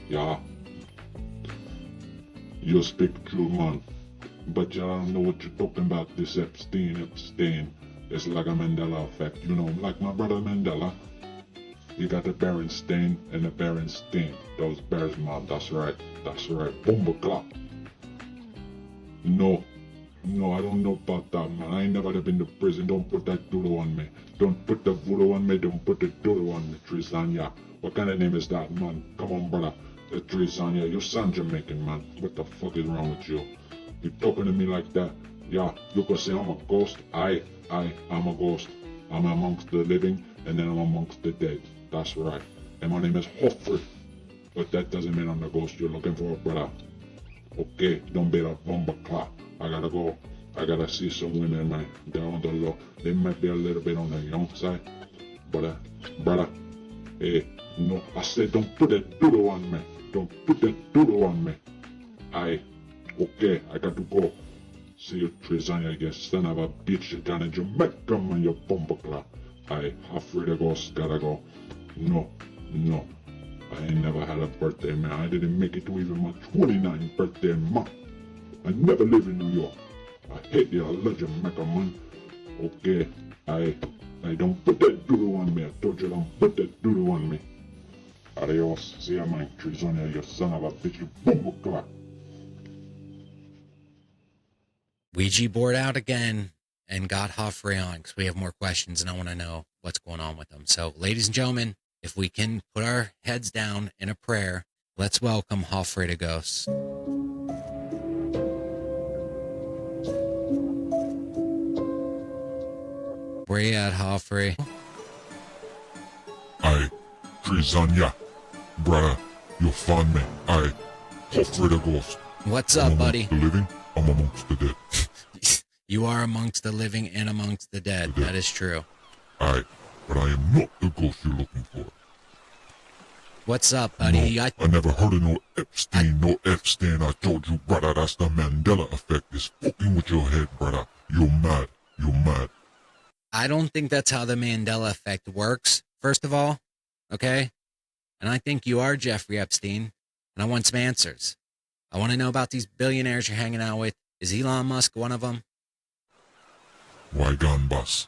Yeah. You speak true, man. But you don't know what you're talking about, this Epstein. It's like a Mandela effect, you know, like my brother Mandela. You got the Berenstain and the Berenstain. Those bears, man, that's right. Bumbleclap. No, I don't know about that, man. I ain't never been to prison. Don't put that doodle on me. Don't put the voodoo on me. Don't put the doodle on me, TreesOnYa. What kind of name is that, man? Come on, brother. The TreesOnYa. You sound Jamaican, man. What the fuck is wrong with you? You talking to me like that? Yeah, you can say I'm a ghost. I'm a ghost. I'm amongst the living, and then I'm amongst the dead. That's right. And my name is Jhoffery. But that doesn't mean I'm the ghost you're looking for, brother. Okay, don't be a bumbleclap. I gotta go. I gotta see some women, man. They're on the low. They might be a little bit on the young side. But, brother, hey, no, I said don't put that doodle on me. Don't put that doodle on me. Okay, I got to go. See you, TreesOnYa, you son of a bitch. You're down in Jamaica, man, you bumbleclap. Jhoffery the Ghost, gotta go. No. I ain't never had a birthday, man. I didn't make it to even my 29th birthday month. I never live in New York. I hate the Jamaica, man. Okay, I don't put that doodle on me. I told you don't put that doodle on me. Adios. See ya, man. TreesOnYa, you son of a bitch. You bumbleclap. Ouija board out again and got Jhoffery on because we have more questions and I want to know what's going on with them. So, ladies and gentlemen, if we can put our heads down in a prayer, let's welcome Jhoffery the Ghost. Where you at, Jhoffery? TreesOnYa. Brother, you'll find me. Jhoffery the Ghost. What's up, buddy? The living, I'm amongst the dead. You are amongst the living and amongst the dead. That is true. But I am not the ghost you're looking for. What's up, buddy? No, I never heard of no Epstein. I told you, brother, that's the Mandela effect. It's fucking with your head, brother. You're mad. I don't think that's how the Mandela effect works, first of all, okay? And I think you are Jeffrey Epstein, and I want some answers. I want to know about these billionaires you're hanging out with. Is Elon Musk one of them? Wagon bus.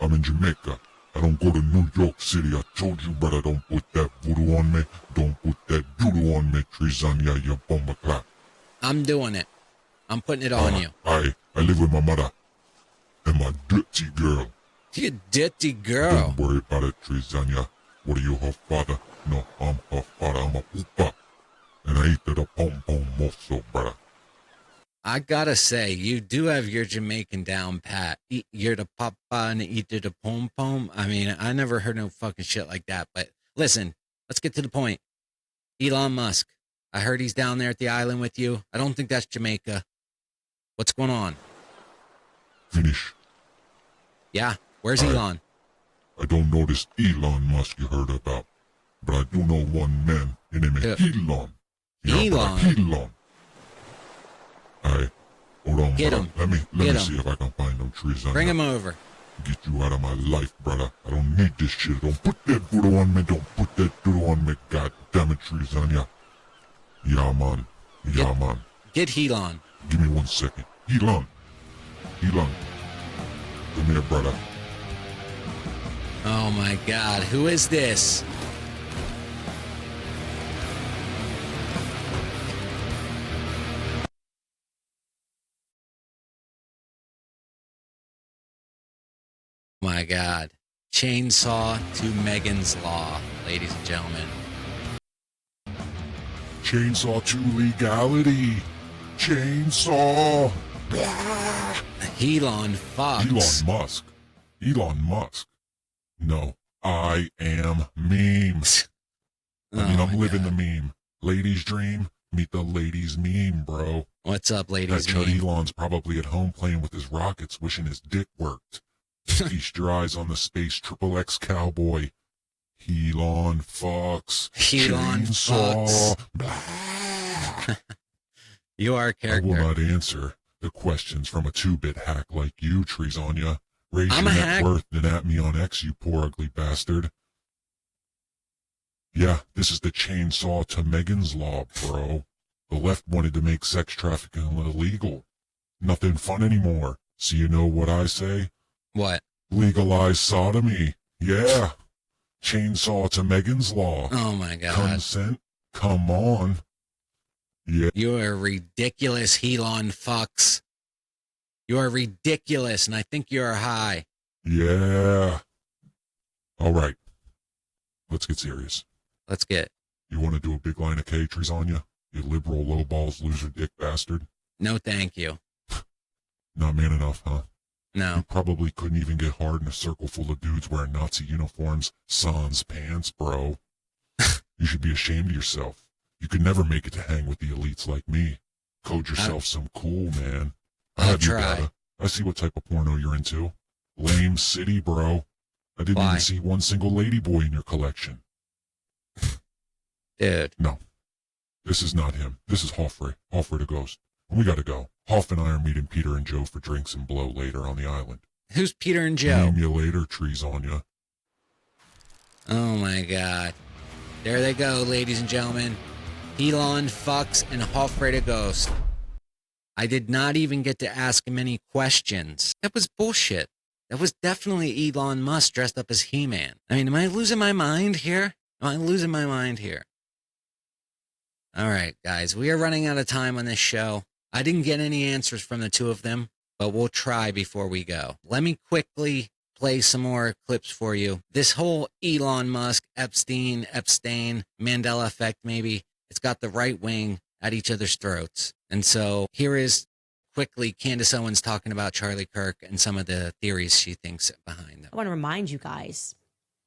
I'm in Jamaica. I don't go to New York City. I told you, brother, don't put that voodoo on me. Don't put that doodoo on me, TreesOnYa, you bumbleclap. I'm doing it. I'm putting it on you. I live with my mother and my dirty girl. You dirty girl. Don't worry about it, TreesOnYa. What are you, her father? No, I'm her father. I'm a poopa. And I eat the pom-pom also, brother. I gotta say, you do have your Jamaican down pat. You're the papa and eat to the pom pom. I mean, I never heard no fucking shit like that. But listen, let's get to the point. Elon Musk. I heard he's down there at the island with you. I don't think that's Jamaica. What's going on? Finish. Yeah, where's Elon? I don't know this Elon Musk you heard about, but I do know one man. His name is Elon. Elon. Alright, hold on, Get brother. him. Let me see if I can find them trees on Bring him over. Get you out of my life, brother. I don't need this shit. Don't put that voodoo on me. Don't put that voodoo on me. God damn it, trees on ya. Yeah, man. Yeah, man. Get Elon. Give me 1 second. Elon. Come here, brother. Oh my God, who is this? My God. Chainsaw to Megan's Law, ladies and gentlemen. Chainsaw to legality. Chainsaw. Elon Fox. Elon Musk. No, I am memes. I'm living the meme. Ladies' dream, meet the ladies' meme, bro. What's up, ladies' That meme? Elon's probably at home playing with his rockets, wishing his dick worked. Feast your eyes on the space XXX cowboy. Elon Fox. Elon Chainsaw. You are a I character. will not answer the questions from a 2-bit hack like you, TreesOnYa. Raise I'm your a net hack. worth and at me on X, you poor ugly bastard. Yeah, this is the chainsaw to Megan's Law, bro. The left wanted to make sex trafficking illegal. Nothing fun anymore. So you know what I say? What? Legalize sodomy. Yeah. Chainsaw to Megan's Law. Oh my God. Consent? Come on. Yeah. You are ridiculous, Elon Fox. You are ridiculous, and I think you are high. Yeah. All right. Let's get serious. Let's get. You want to do a big line of K, TreesOnYa? You liberal lowballs loser dick bastard? No, thank you. Not man enough, huh? No. You probably couldn't even get hard in a circle full of dudes wearing Nazi uniforms, sans pants, bro. You should be ashamed of yourself. You could never make it to hang with the elites like me. Code yourself some cool, man. I'll have you, try. data. I see what type of porno you're into. Lame city, bro. I didn't Why? even see one single ladyboy in your collection. Dude. No. This is not him. This is Jhoffery the Ghost. And we gotta go. Hoff and I are meeting Peter and Joe for drinks and blow later on the island. Who's Peter and Joe? Name you later, TreesOnYa. Oh my God. There they go, ladies and gentlemen. Elon Fox and Jhoffery the Ghost. I did not even get to ask him any questions. That was bullshit. That was definitely Elon Musk dressed up as He-Man. I mean, am I losing my mind here? Am I losing my mind here? All right, guys, we are running out of time on this show. I didn't get any answers from the two of them, but we'll try before we go. Let me quickly play some more clips for you. This whole Elon Musk, Epstein, Mandela effect, maybe, it's got the right wing at each other's throats. And so here is quickly Candace Owens talking about Charlie Kirk and some of the theories she thinks behind them. I want to remind you guys,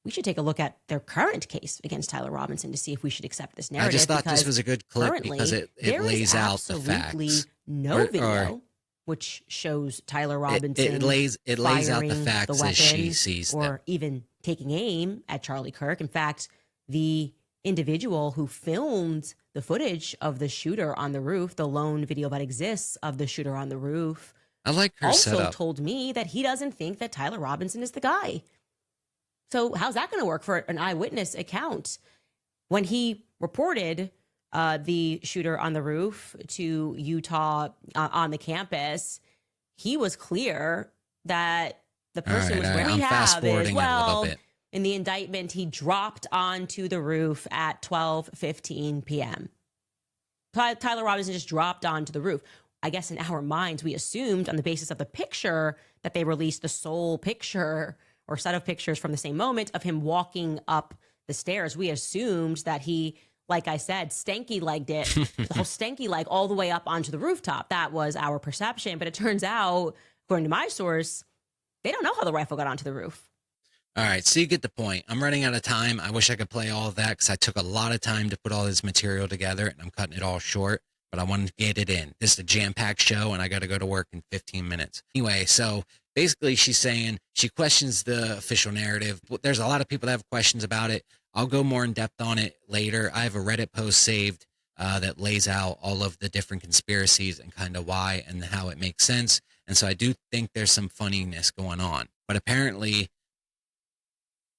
we should take a look at their current case against Tyler Robinson to see if we should accept this narrative. I just thought this was a good clip because it lays out the facts. There is absolutely no video which shows Tyler Robinson it lays out the firing facts the as she weapon sees or them. even taking aim at Charlie Kirk. In fact, the individual who filmed the footage of the shooter on the roof, the lone video that exists of the shooter on the roof, I like her also setup. told me that he doesn't think that Tyler Robinson is the guy. So how's that going to work for an eyewitness account? When he reported the shooter on the roof to Utah on the campus, he was clear that the person was where I'm we fast have is, forwarding it a little well, bit. in the indictment, he dropped onto the roof at 12:15 p.m. Tyler Robinson just dropped onto the roof. I guess in our minds, we assumed on the basis of the picture that they released the sole picture or set of pictures from the same moment of him walking up the stairs. We assumed that he like I said, stanky legged it, the whole stanky leg all the way up onto the rooftop. That was our perception. But it turns out, according to my source, they don't know how the rifle got onto the roof. All right, so you get the point. I'm running out of time. I wish I could play all of that because I took a lot of time to put all this material together, and I'm cutting it all short, but I wanted to get it in. This is a jam-packed show, and I got to go to work in 15 minutes. Anyway, so basically she's saying she questions the official narrative. There's a lot of people that have questions about it. I'll go more in depth on it later. I have a Reddit post saved that lays out all of the different conspiracies and kind of why and how it makes sense. And so I do think there's some funniness going on. But apparently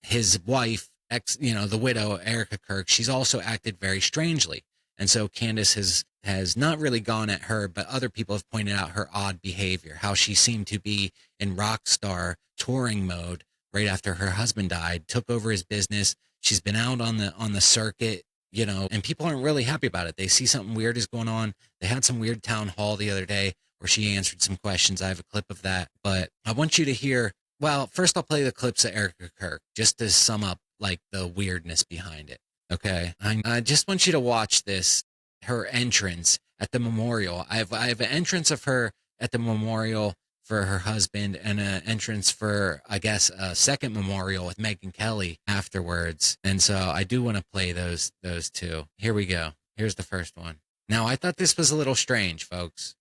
his wife, the widow, Erica Kirk, she's also acted very strangely. And so Candace has not really gone at her, but other people have pointed out her odd behavior, how she seemed to be in rock star touring mode right after her husband died, took over his business. She's been out on the circuit, and people aren't really happy about it. They see something weird is going on. They had some weird town hall the other day where she answered some questions. I have a clip of that, but I want you to hear. Well, first I'll play the clips of Erica Kirk just to sum up like the weirdness behind it. Okay. I just want you to watch this, her entrance at the memorial. I have an entrance of her at the memorial for her husband and an entrance for, I guess, a second memorial with Megyn Kelly afterwards. And so I do want to play those two. Here we go. Here's the first one. Now, I thought this was a little strange, folks.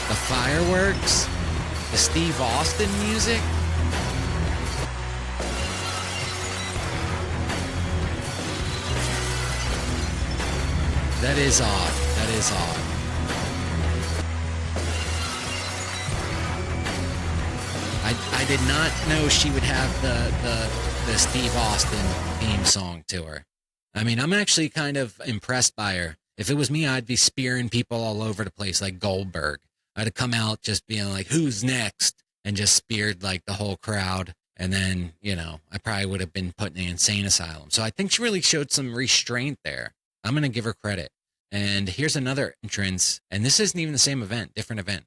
The fireworks, the Steve Austin music. That is odd. That is odd. I did not know she would have the Steve Austin theme song to her. I mean, I'm actually kind of impressed by her. If it was me, I'd be spearing people all over the place like Goldberg. I'd have come out just being like, who's next? And just speared like the whole crowd. And then, I probably would have been put in the insane asylum. So I think she really showed some restraint there. I'm going to give her credit. And here's another entrance. And this isn't even the same event, different event.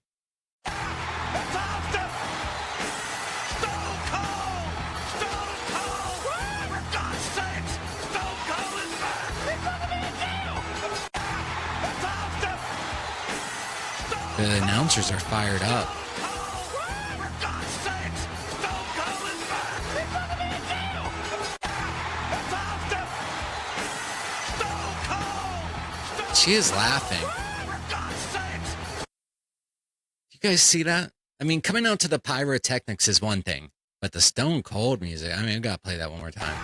The announcers are fired up. She is laughing. You guys see that? I mean, coming out to the pyrotechnics is one thing, but the Stone Cold music, I mean, I gotta play that one more time.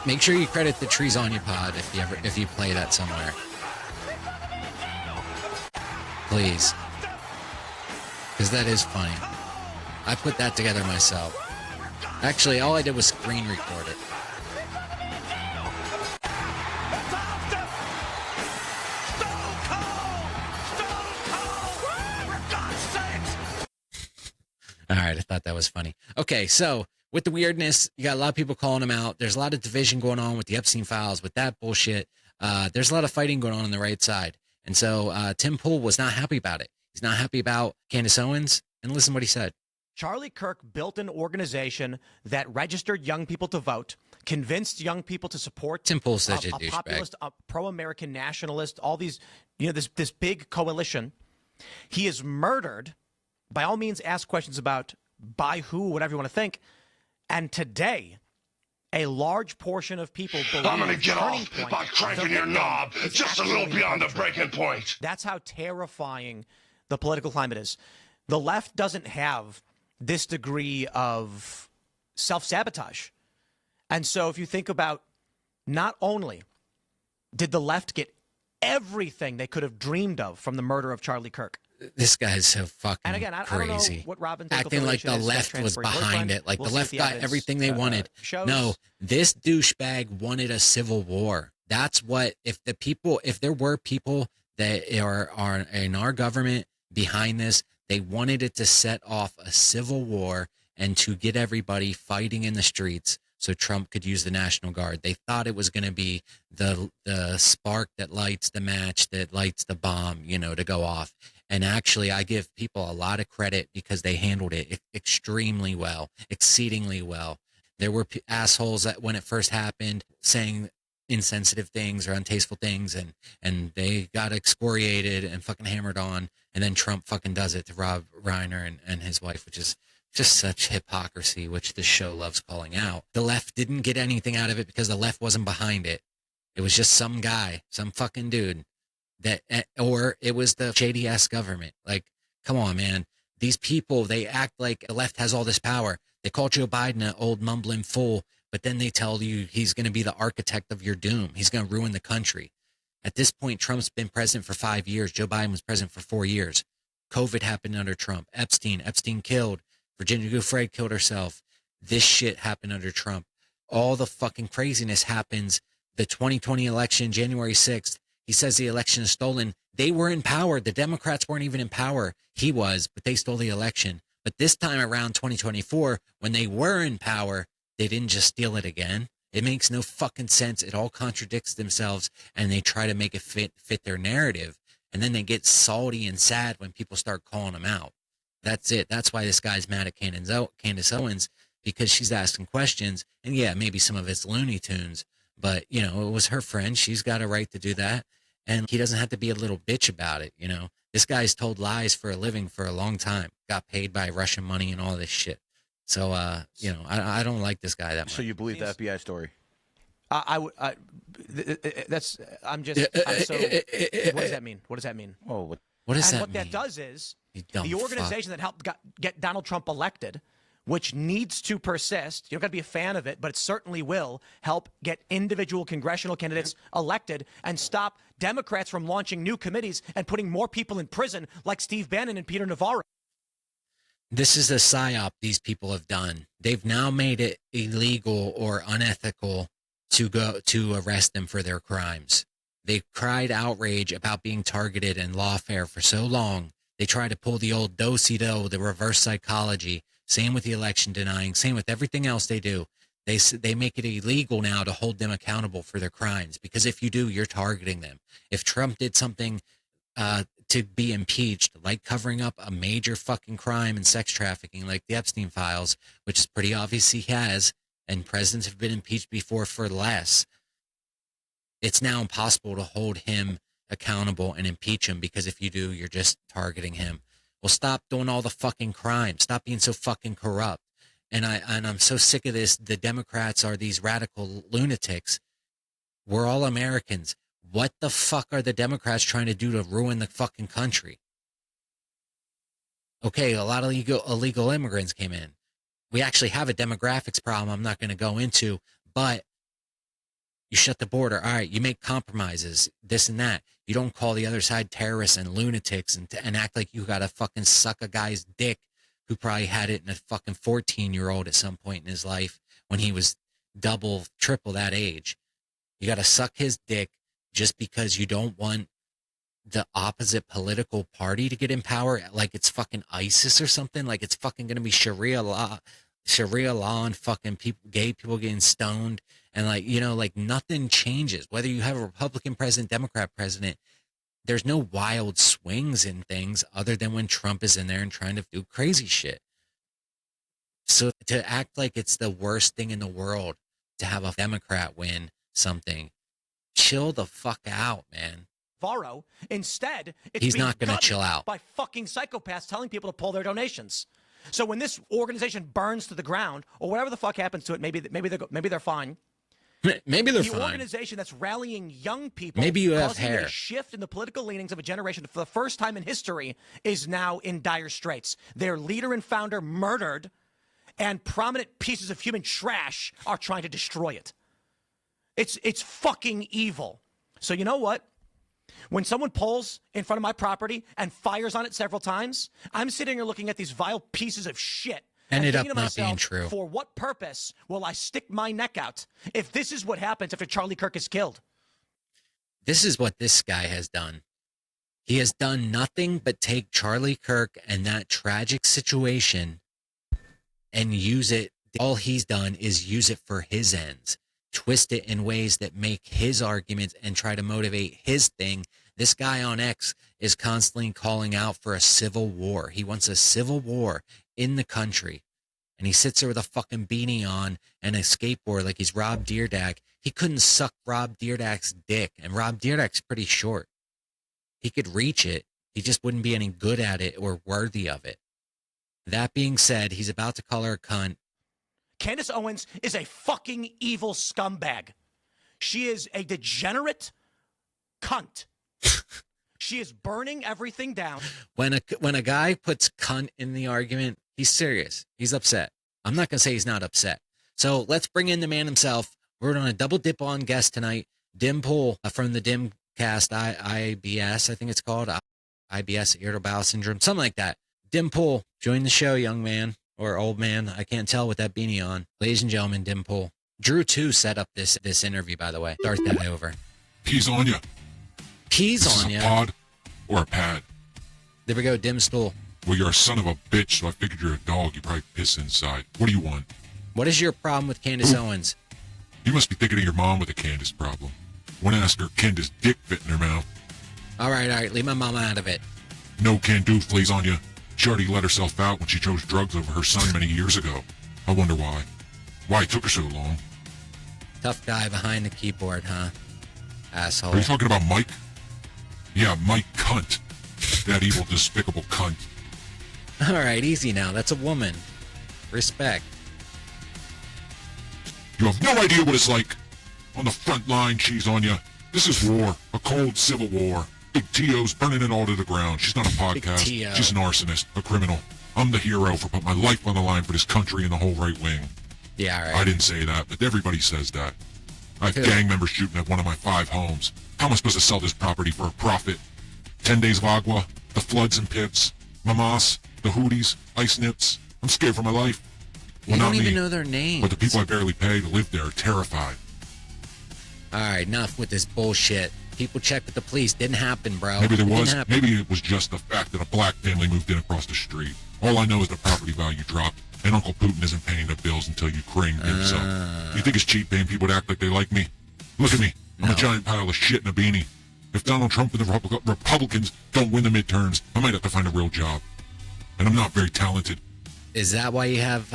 Make sure you credit the TreesOnYa pod if you play that somewhere. Please. Because that is funny. I put that together myself. Actually, all I did was screen record it. All right, I thought that was funny. Okay, so with the weirdness, you got a lot of people calling him out. There's a lot of division going on with the Epstein files, with that bullshit. There's a lot of fighting going on the right side. And so Tim Pool was not happy about it. He's not happy about Candace Owens. And listen to what he said. Charlie Kirk built an organization that registered young people to vote, convinced young people to support Tim Pool's such a populist, pro-American nationalist, all these, this big coalition. He is murdered. By all means, ask questions about by who, whatever you want to think. And today, a large portion of people believe I'm going to get off by cranking your knob just a little beyond the breaking point. That's how terrifying the political climate is. The left doesn't have this degree of self-sabotage. And so if you think about, not only did the left get everything they could have dreamed of from the murder of Charlie Kirk. This guy is so fucking and again, I crazy. don't know what Robin's acting like the left was behind it, like the left got everything they wanted. No, this douchebag wanted a civil war. That's what, if there were people that are in our government behind this, they wanted it to set off a civil war and to get everybody fighting in the streets so Trump could use the National Guard. They thought it was going to be the spark that lights the match, that lights the bomb, you know, to go off. And actually, I give people a lot of credit because they handled it extremely well, exceedingly well. There were assholes that when it first happened saying insensitive things or untasteful things, and they got excoriated and fucking hammered on. And then Trump fucking does it to Rob Reiner and his wife, which is just such hypocrisy, which this show loves calling out. The left didn't get anything out of it because the left wasn't behind it. It was just some guy, some fucking dude or it was the shady ass government. Like, come on, man. These people, they act like the left has all this power. They call Joe Biden an old mumbling fool, but then they tell you he's going to be the architect of your doom. He's going to ruin the country. At this point, Trump's been president for 5 years. Joe Biden was president for 4 years. COVID happened under Trump. Epstein killed. Virginia Giuffre killed herself. This shit happened under Trump. All the fucking craziness happens. The 2020 election, January 6th, he says the election is stolen. They were in power. The Democrats weren't even in power. He was, but they stole the election. But this time around 2024, when they were in power, they didn't just steal it again. It makes no fucking sense. It all contradicts themselves, and they try to make it fit their narrative. And then they get salty and sad when people start calling them out. That's it. That's why this guy's mad at Candace Owens, because she's asking questions. And yeah, maybe some of it's Looney Tunes, but you know, it was her friend. She's got a right to do that. And he doesn't have to be a little bitch about it. You know, this guy's told lies for a living for a long time, got paid by Russian money and all this shit. So, you know, I don't like this guy that much. So you believe the FBI story? I'm so, what does that mean? What does that mean? Oh, what does that mean? What that does is the organization that helped get Donald Trump elected, which needs to persist. You don't got to be a fan of it, but it certainly will help get individual congressional candidates elected and stop Democrats from launching new committees and putting more people in prison like Steve Bannon and Peter Navarro. This is a psyop these people have done. They've now made it illegal or unethical to go to arrest them for their crimes. They cried outrage about being targeted in lawfare for so long. They try to pull the old do-si-do, the reverse psychology. Same with the election denying. Same with everything else they do. They make it illegal now to hold them accountable for their crimes, because if you do, you're targeting them. If Trump did something to be impeached, like covering up a major fucking crime and sex trafficking, like the Epstein files, which is pretty obvious he has, and presidents have been impeached before for less, it's now impossible to hold him accountable and impeach him, because if you do, you're just targeting him. Well, stop doing all the fucking crime. Stop being so fucking corrupt. And I'm so sick of this. The Democrats are these radical lunatics. We're all Americans. What the fuck are the Democrats trying to do to ruin the fucking country? Okay, a lot of illegal immigrants came in. We actually have a demographics problem I'm not going to go into, but you shut the border. All right, you make compromises, this and that. You don't call the other side terrorists and lunatics and act like you got to fucking suck a guy's dick who probably had it in a fucking 14-year-old at some point in his life when he was double, triple that age. You got to suck his dick just because you don't want the opposite political party to get in power, like it's fucking ISIS or something, like it's fucking going to be Sharia law and fucking gay people getting stoned. And like, you know, like nothing changes. Whether you have a Republican president, Democrat president, there's no wild swings in things other than when Trump is in there and trying to do crazy shit. So to act like it's the worst thing in the world to have a Democrat win something, chill the fuck out, man. Navarro. Instead, he's not going to chill out by fucking psychopaths telling people to pull their donations. So when this organization burns to the ground, or whatever the fuck happens to it, maybe they're fine. Maybe they're fine. The organization that's rallying young people, maybe you have causing hair. A shift in the political leanings of a generation for the first time in history, is now in dire straits. Their leader and founder murdered, and prominent pieces of human trash are trying to destroy it. It's fucking evil. So you know what? When someone pulls in front of my property and fires on it several times, I'm sitting here looking at these vile pieces of shit. Ended up thinking to not myself, being true. For what purpose will I stick my neck out if this is what happens after Charlie Kirk is killed? This is what this guy has done. He has done nothing but take Charlie Kirk and that tragic situation and use it All he's done is use it for his ends, twist it in ways that make his arguments and try to motivate his thing. This guy on X is constantly calling out for a civil war. He wants a civil war in the country. And he sits there with a fucking beanie on and a skateboard like he's Rob Dyrdek. He couldn't suck Rob Dyrdek's dick. And Rob Dyrdek's pretty short. He could reach it. He just wouldn't be any good at it or worthy of it. That being said, he's about to call her a cunt. Candace Owens is a fucking evil scumbag. She is a degenerate cunt. She is burning everything down. When a guy puts cunt in the argument, he's serious. He's upset. I'm not going to say he's not upset. So let's bring in the man himself. We're on a double dip on guest tonight. Dim Pool from the DimCastIBS, I think it's called. IBS, irritable bowel syndrome, something like that. Dim Pool, join the show, young man or old man. I can't tell with that beanie on. Ladies and gentlemen, Dim Pool. Drew, too, set up this interview, by the way. Start that over. TreesOnYa. TreesOnYa. Is a pod or a pad? There we go, Dim Stool. Well, you're a son of a bitch, so I figured you're a dog. You probably piss inside. What do you want? What is your problem with Candace Owens? You must be thinking of your mom with a Candace problem. Want to ask her Candace dick fit in her mouth? All right, leave my mama out of it. No can do, TreesOnYa. She already let herself out when she chose drugs over her son many years ago. I wonder why. Why it took her so long. Tough guy behind the keyboard, huh? Asshole. Are you talking about Mike? Yeah, Mike Cunt. That evil, despicable cunt. All right, easy now. That's a woman. Respect. You have no idea what it's like on the front line, TreesOnYa. This is war, a cold civil war. Big T.O.'s burning it all to the ground. She's not a podcast. She's an arsonist, a criminal. I'm the hero for putting my life on the line for this country and the whole right wing. Yeah, all right. I didn't say that, but everybody says that. I have gang members shooting at one of my 5 homes. How am I supposed to sell this property for a profit? 10 days of agua, the floods and pits, Mamas, the Hooties, Ice Nips. I'm scared for my life. You don't even know their names. But the people I barely pay to live there are terrified. All right, enough with this bullshit. People check with the police. Didn't happen, bro. Maybe there was. Maybe it was just the fact that a black family moved in across the street. All I know is the property value dropped, and Uncle Putin isn't paying the bills until Ukraine gives up. You think it's cheap paying people to act like they like me? Look at me. I'm a giant pile of shit in a beanie. If Donald Trump and the Republicans don't win the midterms, I might have to find a real job. And I'm not very talented. Is that why you have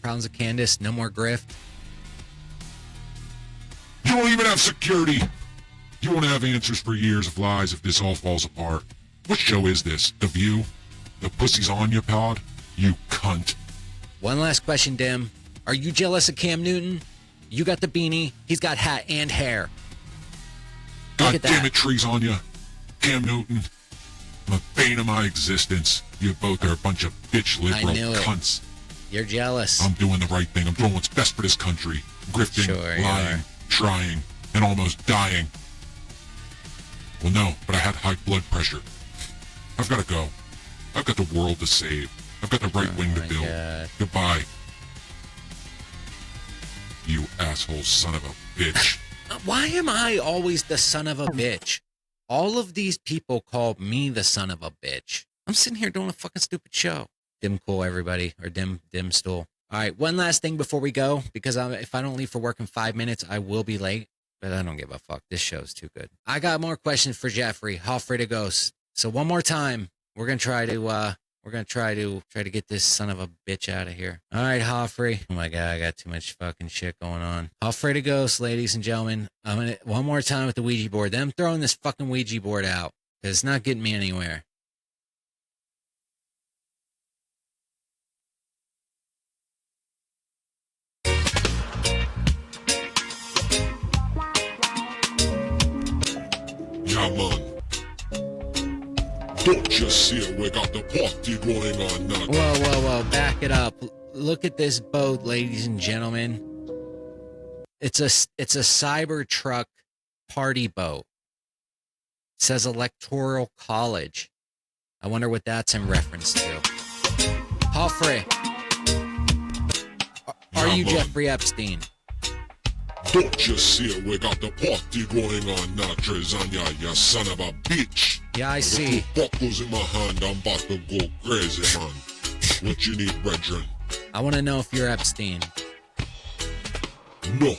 problems with Candace? No more grift? You don't even have security. You won't have answers for years of lies if this all falls apart. What show is this? The View? The Pussy's on your pod? You cunt. One last question, Dim. Are you jealous of Cam Newton? You got the beanie. He's got hat and hair. God damn it, TreesOnYa. Cam Newton. The bane of my existence. You both are a bunch of bitch liberal cunts. You're jealous. I'm doing the right thing. I'm doing what's best for this country. Grifting, lying, trying, and almost dying. Well, no, but I had high blood pressure. I've got to go. I've got the world to save. I've got the right wing to build. God. Goodbye. You asshole son of a bitch. Why am I always the son of a bitch? All of these people call me the son of a bitch. I'm sitting here doing a fucking stupid show. Dim cool, everybody. Or dim stool. All right, one last thing before we go, because if I don't leave for work in 5 minutes, I will be late. But I don't give a fuck. This show's too good. I got more questions for Jhoffery, Jhoffery the Ghost. So one more time, we're gonna try to get this son of a bitch out of here. All right, Jhoffery. Oh my god, I got too much fucking shit going on. Jhoffery the Ghost, ladies and gentlemen. I'm gonna one more time with the Ouija board. Then I'm throwing this fucking Ouija board out because it's not getting me anywhere. Yeah, man. Don't just see it, we got the party going on now. Whoa, back it up. Look at this boat, ladies and gentlemen. It's a Cybertruck party boat. It says Electoral College. I wonder what that's in reference to. Jhoffery, are you Jeffrey Epstein? Don't just see it, we got the party going on now, TreesOnYa, you son of a bitch. Yeah, I see. With 2 buckles in my hand, I'm about to go crazy, man. What you need, brethren? I want to know if you're Epstein. No.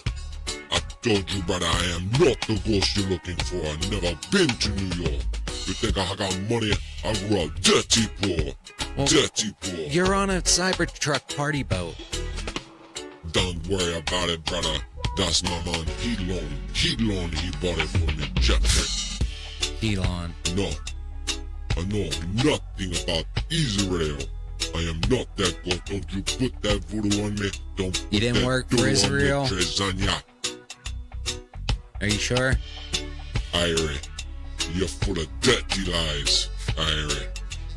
I told you, brother, I am not the ghost you're looking for. I've never been to New York. You think I got money? I grew up dirty poor. Well, dirty poor. You're on a Cybertruck party boat. Don't worry about it, brother. That's my man, Elon. Elon, he bought it for me, Jeffrey. Elon. No. I know nothing about Israel. I am not that ghost. Don't you put that voodoo on me. Don't put You didn't that work for voodoo Israel? on me, TreesOnYa. Are you sure? Irie, you're full of dirty lies, Irie.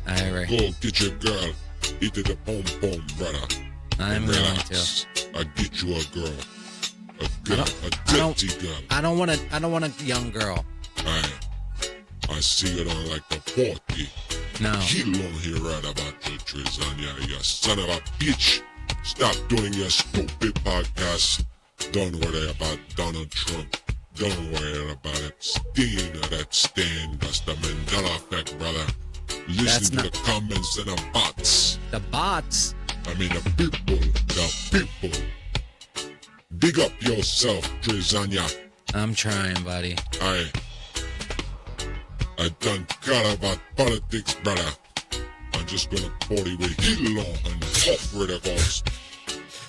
Irie. Go get your girl. Eat it a pom-pom, brother. I'm going Relax. I get you a girl. A girl. A dirty girl. I don't want a young girl. I see it on like the 40. No. He don't hear right about you, TreesOnYa, you son of a bitch. Stop doing your stupid podcast. Don't worry about Donald Trump. Don't worry about Epstein or that stain. That's the Mandela effect, brother. Listen to the comments and the bots. The bots? I mean the people. The people. Dig up yourself, TreesOnYa. I'm trying, buddy. I done care about politics, brother. I'm just gonna party with Elon and Jhoffery the Ghost.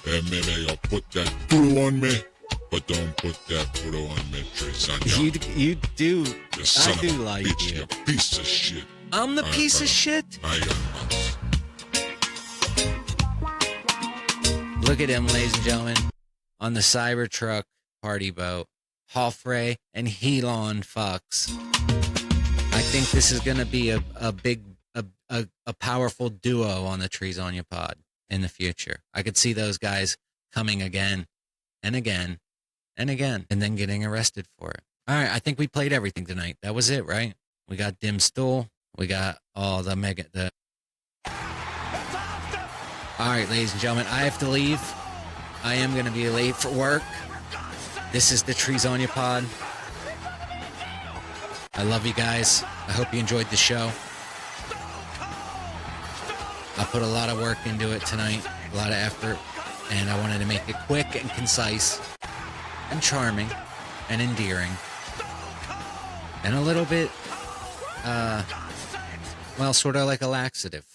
And maybe you'll put that voodoo on me, but don't put that voodoo on me, TreesOnYa. You do. You son I do of a like bitch, you. you piece of shit. I'm the piece of shit? I am. Look at him, ladies and gentlemen, on the Cybertruck party boat. Jhoffery and Elon fucks. I think this is going to be a big, powerful duo on the TreesOnYa pod in the future. I could see those guys coming again and again and again and then getting arrested for it. All right, I think we played everything tonight. That was it, right? We got Stool. We got all the All right, ladies and gentlemen, I have to leave. I am going to be late for work. This is the TreesOnYa pod. I love you guys. I hope you enjoyed the show. I put a lot of work into it tonight, a lot of effort, and I wanted to make it quick and concise and charming and endearing and a little bit, sort of like a laxative,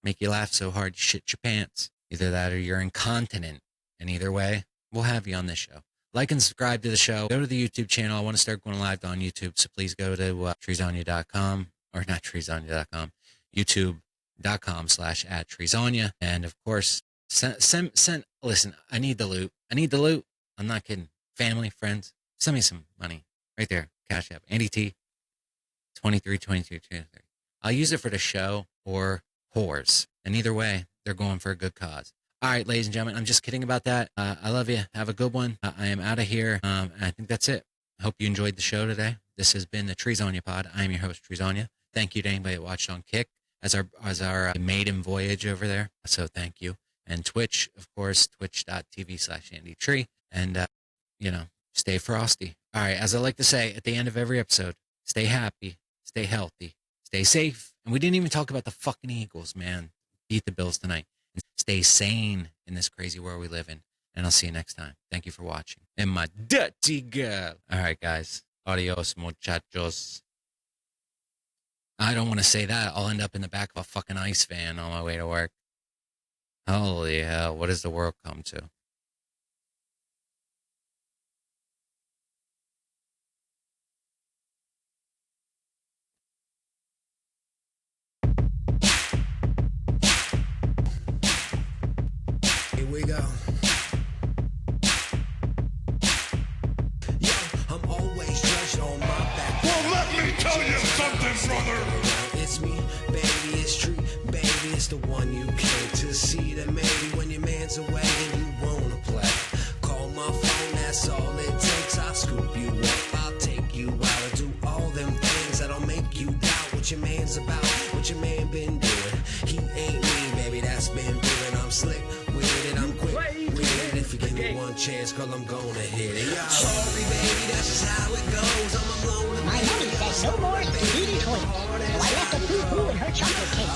make you laugh so hard you shit your pants. Either that or you're incontinent. And either way, we'll have you on this show. Like and subscribe to the show. Go to the YouTube channel. I want to start going live on YouTube, so please go to TreesOnYa.com, or not TreesOnYa.com, YouTube.com/@TreesOnYa. And of course, listen, I need the loot. I'm not kidding. Family, friends, send me some money. Right there. Cash App. Andy T. 2322. I'll use it for the show or whores. And either way, they're going for a good cause. All right, ladies and gentlemen, I'm just kidding about that. I love you. Have a good one. I am out of here. And I think that's it. I hope you enjoyed the show today. This has been the TreesOnYa pod. I am your host, TreesOnYa. Thank you to anybody that watched on Kick as our maiden voyage over there. So thank you. And Twitch, of course, twitch.tv/AndyTree. And, stay frosty. All right, as I like to say at the end of every episode, stay happy, stay healthy, stay safe. And we didn't even talk about the fucking Eagles, man. Beat the Bills tonight. Stay sane in this crazy world we live in. And I'll see you next time. Thank you for watching. And my dirty girl. All right, guys. Adios, muchachos. I don't want to say that. I'll end up in the back of a fucking ice van on my way to work. Holy hell. What does the world come to? We go. Yo, I'm always judged on my back. Well, let me tell you something, brother. It's me, baby, it's Tree, baby, it's the one you came to see. That maybe when your man's away and you wanna play, call my phone, that's all it takes. I'll scoop you up, I'll take you out, I'll do all them things that'll make you doubt what your man's about, what your man been doing. He ain't me, baby, that's been proven. I'm slick with it, I'm quick with it. If you give me one chance, girl, I'm gonna hit it. Yo, sorry, baby, that's just how it goes. I'm alone. My mother said no more eating toys, so I left the poo-poo in her chocolate cake.